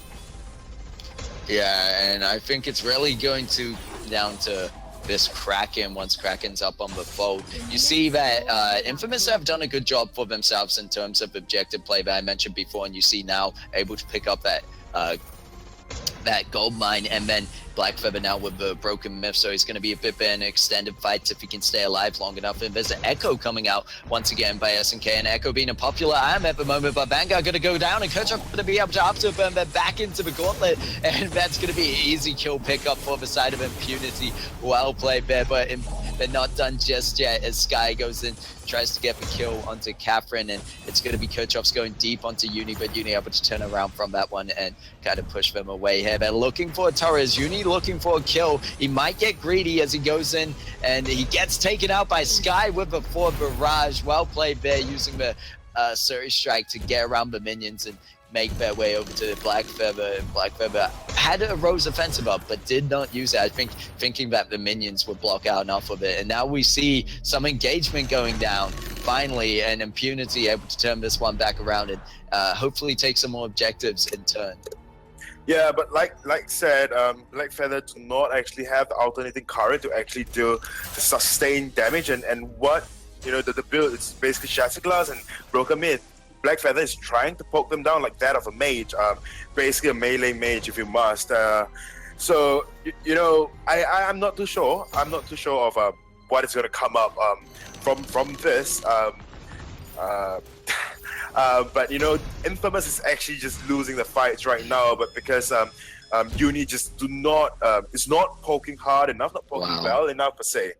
Speaker 2: Yeah, and I think it's really going to down to this Kraken once Kraken's up on the fold. You see that Infamous have done a good job for themselves in terms of objective play that I mentioned before, and you see now able to pick up that gold mine, and then Black Feather now with the broken myth, so he's going to be a bit better in extended fights if he can stay alive long enough. And there's an Echo coming out once again by SNK, and Echo being a popular item at the moment, but Vanguard going to go down, and Kerchuk going to be able to afterburn them back into the gauntlet, and that's going to be an easy kill pickup for the side of Impunity. Well played there, but they're not done just yet as Sky goes in, tries to get the kill onto Catherine, and it's going to be Kerchuk's going deep onto Uni, but Uni able to turn around from that one and kind of push them away here. They're looking for Torres. Uni looking for a kill. He might get greedy as he goes in, and he gets taken out by Sky with a 4 barrage. Well played there, using the Surge Strike to get around the minions and make their way over to Black Feather. And Black Feather had a Rose offensive up, but did not use it. I think thinking that the minions would block out enough of it. And now we see some engagement going down finally, and Impunity able to turn this one back around and hopefully take some more objectives in turn.
Speaker 1: Yeah, but like said, Black Feather do not actually have the alternating current to actually deal the sustained damage, and what the build is basically Shattered Glass and Broken Myth. Black Feather is trying to poke them down like that of a mage, basically a melee mage if you must. So I'm not too sure. I'm not too sure of what is going to come up from this. But Infamous is actually just losing the fights right now. But because Uni just is not poking hard enough, not poking well enough per se.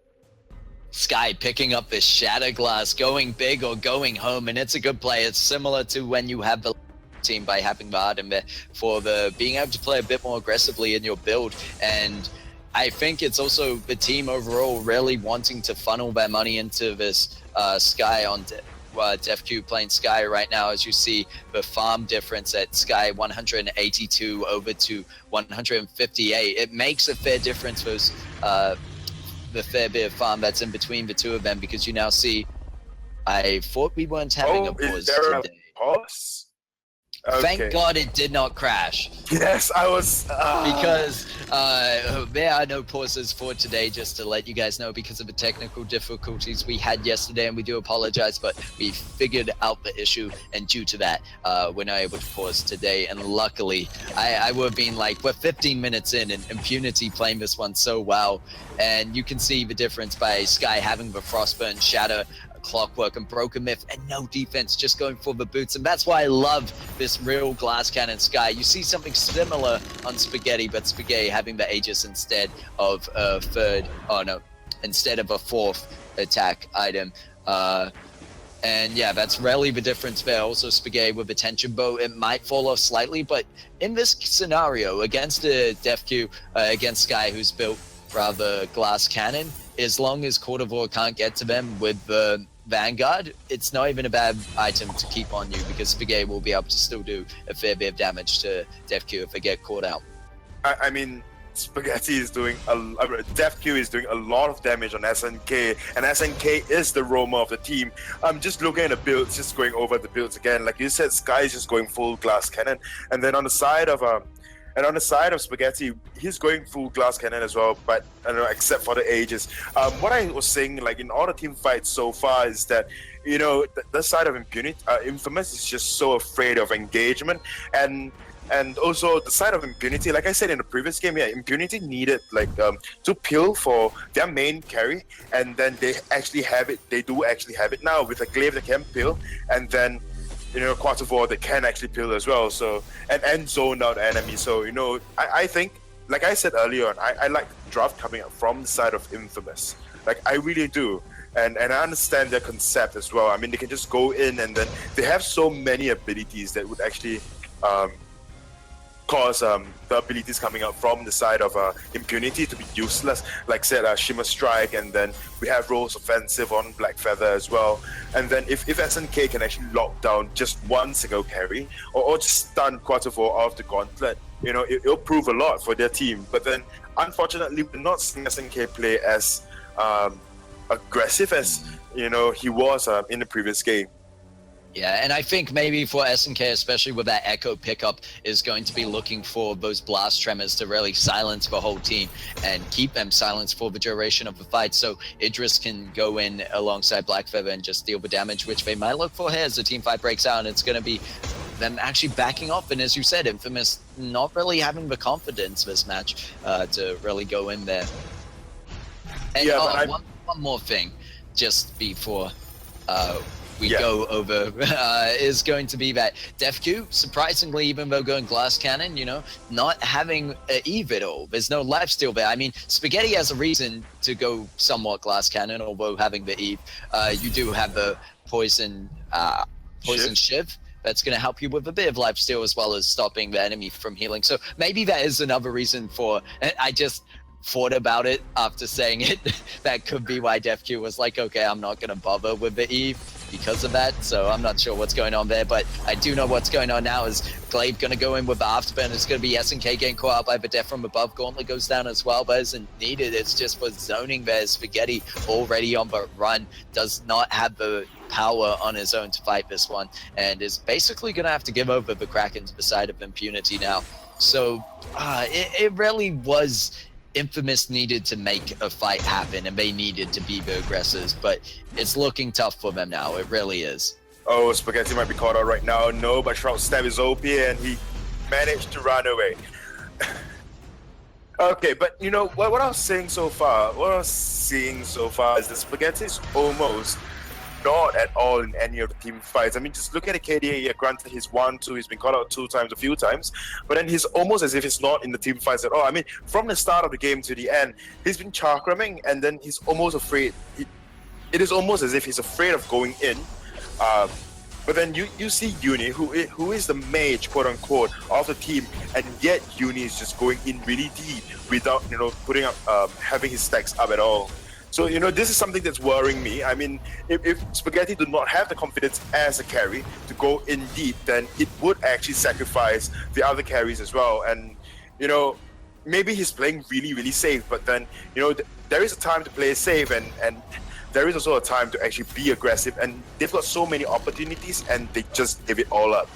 Speaker 2: Sky picking up this Shatter Glass, going big or going home, and it's a good play. It's similar to when you have the team by having the Arden there for the being able to play a bit more aggressively in your build. And I think it's also the team overall really wanting to funnel their money into this Sky on DefQ playing Sky right now. As you see the farm difference at Sky 182 over to 158, it makes a fair difference for the fair bit of farm that's in between the two of them, because you now see, I thought we weren't having a pause today.
Speaker 1: Pause? Okay.
Speaker 2: Thank God it did not crash.
Speaker 1: Yes, I was...
Speaker 2: Because there are no pauses for today, just to let you guys know, because of the technical difficulties we had yesterday, and we do apologize, but we figured out the issue, and due to that, we're not able to pause today. And luckily, I would have been like, we're 15 minutes in, and Impunity playing this one so well, and you can see the difference by Sky having the Frostburn, Shatter, Clockwork, and Broken Myth, and no defense, just going for the boots. And that's why I love this real glass cannon Sky. You see something similar on Spaghetti, but Spaghetti having the Aegis instead of a instead of a 4th attack item. And yeah, that's really the difference there. Also Spaghetti with the tension bow, it might fall off slightly, but in this scenario against the DefQ, against Sky, who's built rather glass cannon, as long as Cordovar can't get to them with the Vanguard, it's not even a bad item to keep on you, because Spaghetti will be able to still do a fair bit of damage to DefQ if they get caught out.
Speaker 1: I mean, Spaghetti is doing DefQ is doing a lot of damage on SNK, and SNK is the roamer of the team. I'm just looking at the builds, just going over the builds again. Like you said, Sky is just going full glass cannon, and then on the side of Spaghetti, he's going full glass cannon as well, but I don't know, except for the Aegis. What I was saying, like in all the team fights so far, is that the side of Impunity, Infamous is just so afraid of engagement, and also the side of Impunity, like I said in the previous game, yeah, Impunity needed to peel for their main carry, and then they actually have it. They do actually have it now with a glaive that can peel, and then Quartervore they can actually peel as well. So and zone out enemy. So I think, like I said earlier on, I like the draft coming up from the side of Infamous. Like I really do. And I understand their concept as well. I mean, they can just go in, and then they have so many abilities that would actually cause the abilities coming out from the side of Impunity to be useless. Like said, Shimmer Strike, and then we have Rose Offensive on Black Feather as well. And then if SNK can actually lock down just one single carry, or just stun Quartervore off the gauntlet, it'll prove a lot for their team. But then, unfortunately, we're not seeing SNK play as aggressive as he was in the previous game.
Speaker 2: Yeah, and I think maybe for SNK, especially with that Echo pickup, is going to be looking for those blast tremors to really silence the whole team and keep them silenced for the duration of the fight, so Idris can go in alongside Black Feather and just deal the damage, which they might look for here as the team fight breaks out, and it's going to be them actually backing off, and as you said, Infamous not really having the confidence this match to really go in there. And
Speaker 1: Yeah,
Speaker 2: one more thing, just before we go over, is going to be that DefQ, surprisingly, even though going Glass Cannon, you know, not having an Eve at all. There's no lifesteal there. I mean, Spaghetti has a reason to go somewhat Glass Cannon, although having the Eve, you do have the Poison Shiv. That's going to help you with a bit of lifesteal as well as stopping the enemy from healing. So maybe that is another reason for... I just thought about it after saying it. That could be why DefQ was like, okay, I'm not going to bother with the Eve because of that. So I'm not sure what's going on there, but I do know what's going on now is Glaive going to go in with the Afterburn. It's going to be SNK getting caught out by the death from above. Gauntlet goes down as well, but isn't needed. It's just for zoning there. Spaghetti already on the run, does not have the power on his own to fight this one, and is basically going to have to give over the Kraken to the side of Impunity now. So it really was... Infamous needed to make a fight happen, and they needed to be the aggressors, but it's looking tough for them now. It really is.
Speaker 1: Oh, Spaghetti might be caught out right now. No, but Shroud Stab is OP, and he managed to run away. Okay, but you know what I was saying so far? What I was seeing so far is that Spaghetti is almost not at all in any of the team fights. I mean, just look at the KDA. Yeah, granted, he's 1-2. He's been caught out 2 times, a few times, but then he's almost as if he's not in the team fights at all. I mean, from the start of the game to the end, he's been chakramming, and then he's almost afraid. It is almost as if he's afraid of going in. But then you see Uni, who is the mage, quote unquote, of the team, and yet Uni is just going in really deep without putting up having his stacks up at all. So, this is something that's worrying me. I mean, if Spaghetti do not have the confidence as a carry to go in deep, then it would actually sacrifice the other carries as well. And, maybe he's playing really, really safe, but then, there is a time to play safe, and there is also a time to actually be aggressive. And they've got so many opportunities, and they just give it all up.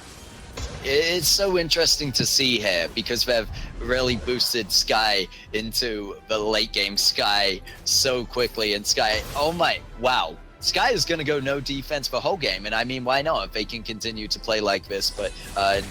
Speaker 2: It's so interesting to see here because they've really boosted Sky into the late game Sky so quickly, and Sky, oh my, wow. Sky is going to go no defense the whole game, and I mean, why not if they can continue to play like this? But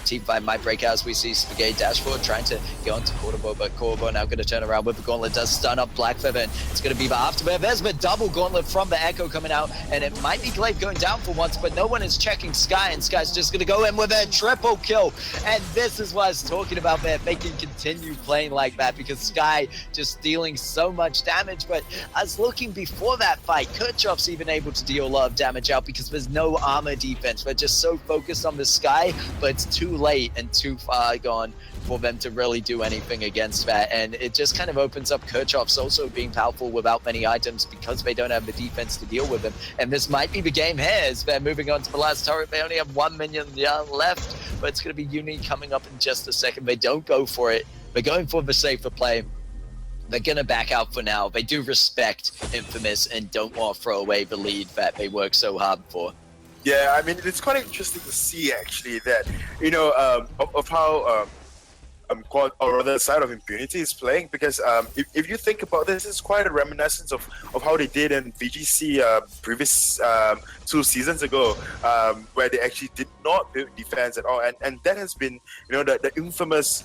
Speaker 2: Team 5 might break out as we see Spaghetti dash forward, trying to get onto Cordobo, but Cordobo now going to turn around with the Gauntlet, does stun up Black Feather, and it's going to be the Afterburn. There's the double Gauntlet from the Echo coming out, and it might be Glaive going down for once, but no one is checking Sky, and Sky's just going to go in with a triple kill. And this is what I was talking about there. They can continue playing like that because Sky just dealing so much damage, but I was looking before that fight, Kirchhoff's even able to deal a lot of damage out because there's no armor defense. We're just so focused on the Sky, but it's too late and too far gone for them to really do anything against that, and it just kind of opens up Kirchhoff's also being powerful without many items because they don't have the defense to deal with them. And this might be the game here as they're moving on to the last turret. They only have 1 minion left, but it's going to be Uni coming up in just a second. They don't go for it. They're going for the safer play. They're going to back out for now. They do respect Infamous and don't want to throw away the lead that they worked so hard for.
Speaker 1: Yeah, I mean, it's quite interesting to see, actually, that, of how quad, or rather the side of Impunity is playing, because if you think about this, it's quite a reminiscence of how they did in VGC previous 2 seasons ago, where they actually did not build defense at all, and that has been the infamous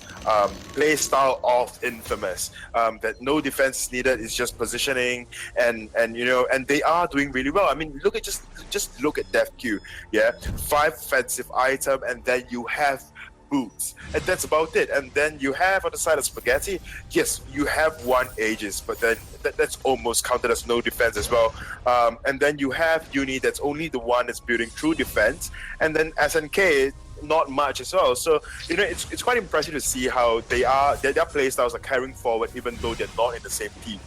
Speaker 1: play style of Infamous, that no defense is needed, it's just positioning, and they are doing really well. I mean, look at just look at DefQ, yeah, 5 offensive item, and then you have boots, and that's about it. And then you have on the side of Spaghetti, yes, you have 1 Aegis, but then that's almost counted as no defense as well. And then you have Uni, that's only the one that's building true defense, and then SNK, not much as well. So it's quite impressive to see how their play styles are carrying forward even though they're not in the same team.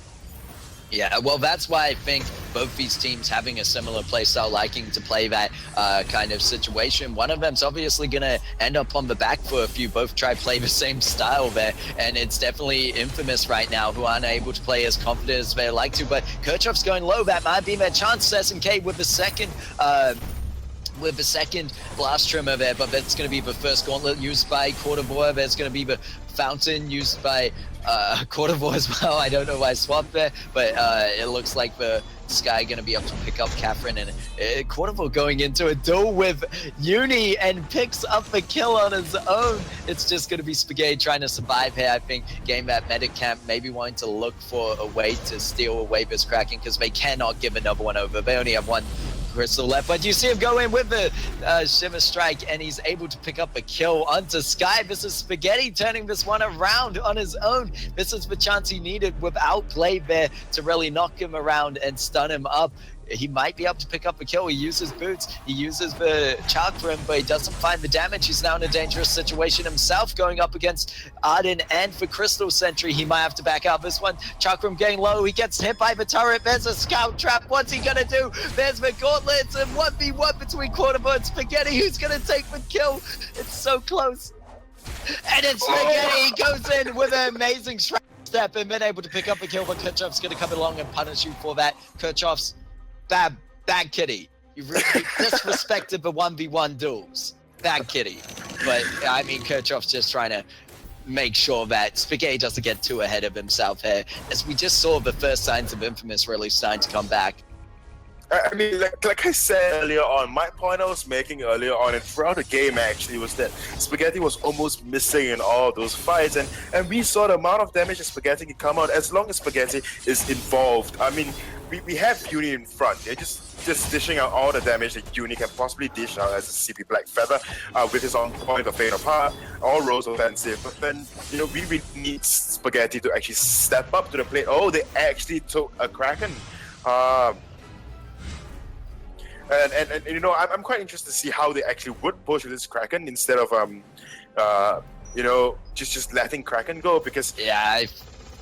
Speaker 2: Yeah, well, that's why I think both these teams having a similar playstyle, liking to play that kind of situation. One of them's obviously going to end up on the back foot if you both try to play the same style there, and it's definitely Infamous right now who aren't able to play as confident as they like to, but Kirchhoff's going low. That might be their chance. SNK with the second with the second blast trimmer there, but that's going to be the first gauntlet used by Quarterboy. There's going to be the fountain used by Quarterboy as well. I don't know why I swapped there, but it looks like the Sky going to be able to pick up Catherine, and Quarterboy going into a duel with Uni and picks up the kill on his own. It's just going to be Spaghetti trying to survive here. I think getting that medic camp, maybe wanting to look for a way to steal away this Kraken, because they cannot give another one over. They only have one Crystal left, but you see him go in with the Shimmer Strike, and he's able to pick up a kill onto Sky. This is Spaghetti turning this one around on his own. This is the chance he needed without play there to really knock him around and stun him up. He might be able to pick up a kill. He uses boots, he uses the chakram, but he doesn't find the damage. He's now in a dangerous situation himself, going up against Arden and for Crystal Sentry. He might have to back out this one. Chakram getting low, he gets hit by the turret. There's a scout trap. What's he gonna do? There's the gauntlets, and 1v1 between Quarterboy and Spaghetti. Who's gonna take the kill? It's so close. And it's Spaghetti. He goes in with an amazing step and been able to pick up a kill, but Kirchhoff's gonna come along and punish you for that. Kirchhoff's bad kitty. You really disrespected the 1v1 duels. Bad kitty. But, I mean, Kirchhoff's just trying to make sure that Spaghetti doesn't get too ahead of himself here, as we just saw the first signs of Infamous really starting to come back.
Speaker 1: I mean, like I said earlier on, my point I was making earlier on and throughout the game actually was that Spaghetti was almost missing in all those fights, and we saw the amount of damage that Spaghetti can come out as long as Spaghetti is involved. I mean, we have Uni in front. They're just dishing out all the damage that Uni can possibly dish out as a CP Black Feather with his on point of Fate of Heart, all roles offensive. But then, you know, we really need Spaghetti to actually step up to the plate. Oh, they actually took a Kraken. And you know, I'm quite interested to see how they actually would push with this Kraken instead of you know, just letting Kraken go, because
Speaker 2: yeah, I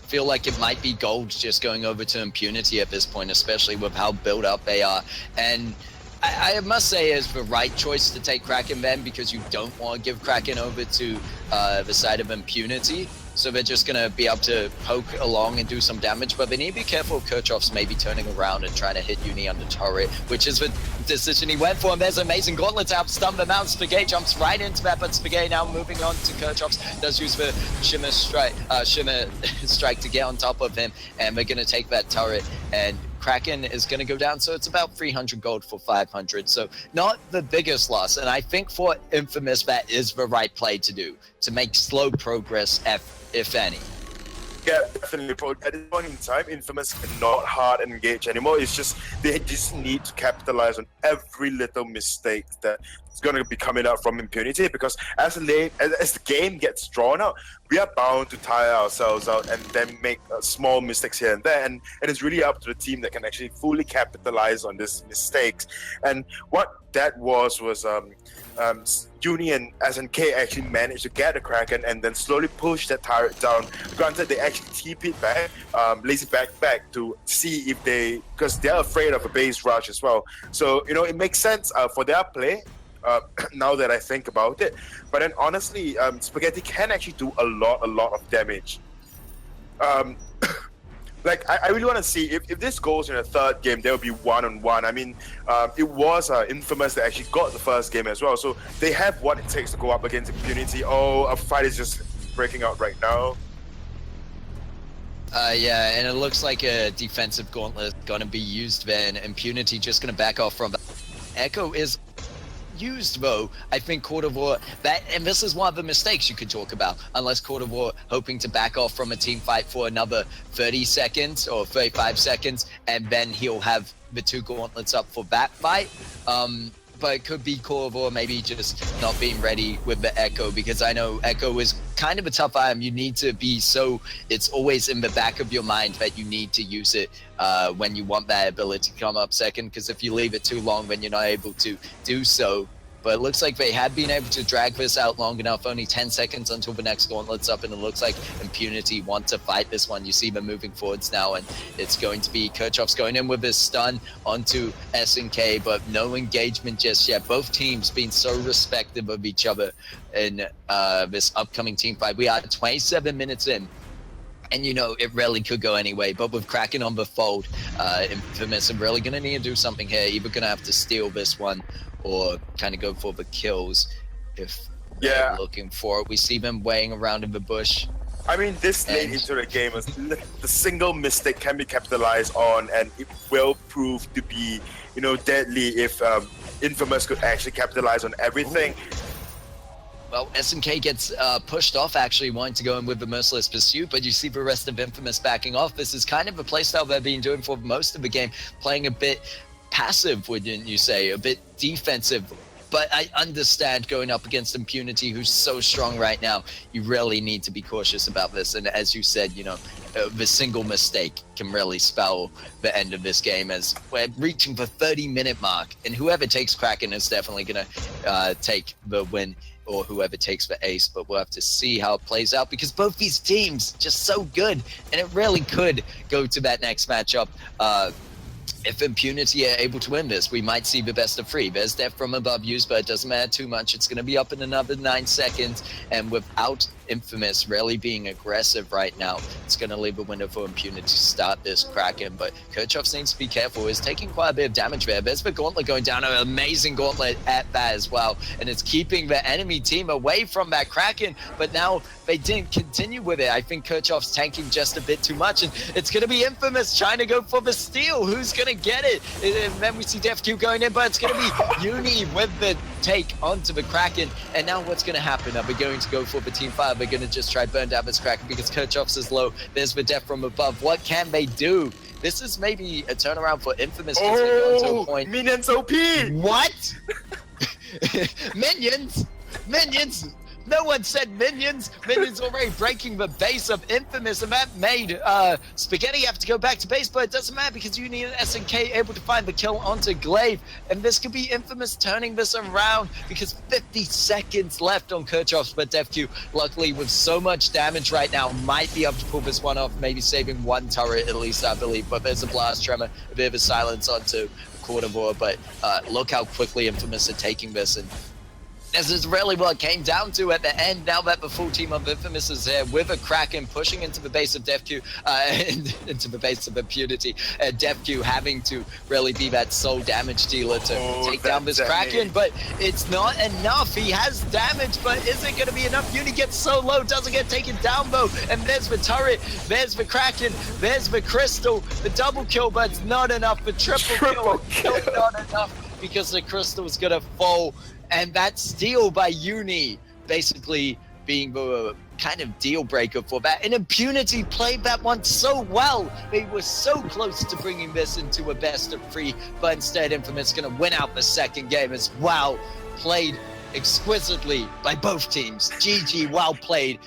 Speaker 2: feel like it might be gold just going over to Impunity at this point, especially with how built up they are. And I must say it's the right choice to take Kraken then, because you don't want to give Kraken over to the side of Impunity. So they're just going to be able to poke along and do some damage, but they need to be careful of Kirchhoff's maybe turning around and trying to hit Uni on the turret, which is the decision he went for. And there's amazing gauntlet out, stun them out. Spaghetti jumps right into that, but Spaghetti now moving on to Kirchhoff's, does use the Shimmer Strike to get on top of him, and they're going to take that turret, and Kraken is going to go down, so it's about 300 gold for 500, so not the biggest loss. And I think for Infamous that is the right play to do, to make slow progress if any.
Speaker 1: Yeah, definitely. At this point in time, Infamous cannot hard engage anymore. It's just they just need to capitalize on every little mistake that is going to be coming out from Impunity, because as the game gets drawn out, we are bound to tire ourselves out and then make small mistakes here and there, and it's really up to the team that can actually fully capitalize on these mistakes. And what that was Uni and SNK actually managed to get the Kraken and then slowly push that turret down. Granted, they actually TP'd back, lazy back to see if because they're afraid of a base rush as well. So, you know, it makes sense for their play. Now that I think about it, but then honestly, Spaghetti can actually do a lot of damage. Like I really want to see if this goes in a third game, there will be 1-on-1. I mean, it was Infamous that actually got the first game as well, so they have what it takes to go up against Impunity. Oh, a fight is just breaking out right now.
Speaker 2: Yeah, and it looks like a defensive gauntlet going to be used there, and Impunity just going to back off from that. Echo is used though. I think Quarterboy, and this is one of the mistakes you could talk about, unless Quarterboy hoping to back off from a team fight for another 30 seconds or 35 seconds, and then he'll have the two gauntlets up for that fight. But it could be Quarterboy maybe just not being ready with the Echo, because I know Echo is kind of a tough item. You need to be it's always in the back of your mind that you need to use it when you want that ability to come up second, because if you leave it too long, then you're not able to do so. But it looks like they have been able to drag this out long enough, only 10 seconds until the next gauntlet's up, and it looks like Impunity want to fight this one. You see them moving forwards now, and it's going to be Kirchhoff's going in with his stun onto SNK, but no engagement just yet. Both teams being so respectful of each other in this upcoming team fight. We are 27 minutes in, and you know, it really could go anyway, but with Kraken on the fold, Infamous are really going to need to do something here. Either going to have to steal this one, or kind of go for the kills if
Speaker 1: Yeah.
Speaker 2: they're looking for it. We see them weighing around in the bush.
Speaker 1: I mean, this late into the game, the single mistake can be capitalized on, and it will prove to be, deadly if Infamous could actually capitalize on everything.
Speaker 2: Well, SNK gets pushed off, actually wanting to go in with the Merciless Pursuit, but you see the rest of Infamous backing off. This is kind of a playstyle they've been doing for most of the game, playing a bit passive, wouldn't you say, a bit defensive. But I understand going up against Impunity, who's so strong right now. You really need to be cautious about this. And as you said, the single mistake can really spell the end of this game, as we're reaching the 30-minute mark. And whoever takes Kraken is definitely going to take the win, or whoever takes the ace. But we'll have to see how it plays out, because both these teams just so good. And it really could go to that next matchup. If Impunity are able to win this, we might see the best of 3. There's death from above used, but it doesn't matter too much. It's going to be up in another 9 seconds. And without Infamous really being aggressive right now, it's going to leave a window for Impunity to start this Kraken. But Kirchhoff needs to be careful. He's taking quite a bit of damage there. There's the Gauntlet going down. An amazing Gauntlet at that as well. And it's keeping the enemy team away from that Kraken. But now they didn't continue with it. I think Kirchhoff's tanking just a bit too much. And it's going to be Infamous trying to go for the steal. Who's going to get it? And then we see DefQ going in, but it's going to be Uni with the take onto the Kraken. And now what's going to happen? Are they going to go for the team fire? They're going to just try burn down this Kraken because Kirchhoff's is low. There's the death from above. What can they do? This is maybe a turnaround for Infamous. To a point.
Speaker 1: Minions OP!
Speaker 2: What? Minions! No one said minions. Minions already breaking the base of Infamous, and that made Spaghetti have to go back to base, but it doesn't matter because Uni and SNK able to find the kill onto Glaive, and this could be Infamous turning this around because 50 seconds left on Kirchhoff, but DefQ, luckily with so much damage right now, might be able to pull this one off, maybe saving one turret at least, I believe, but there's a blast tremor, a bit of a silence onto Quarter War, but look how quickly Infamous are taking this, and this is really what it came down to at the end. Now that the full team of Infamous is here with a Kraken pushing into the base of DefQ, into the base of Impunity, DefQ having to really be that sole damage dealer to take down this Kraken, but it's not enough. He has damage, but is it going to be enough? Uni gets so low, doesn't get taken down though, and there's the turret, there's the Kraken, there's the Crystal, the double kill, but it's not enough. The triple kill, not enough because the Crystal is going to fall. And that steal by Uni basically being the kind of deal breaker for that. And Impunity played that one so well. They were so close to bringing this into a best of 3, but instead Infamous going to win out the second game as well. Played exquisitely by both teams. GG, well played.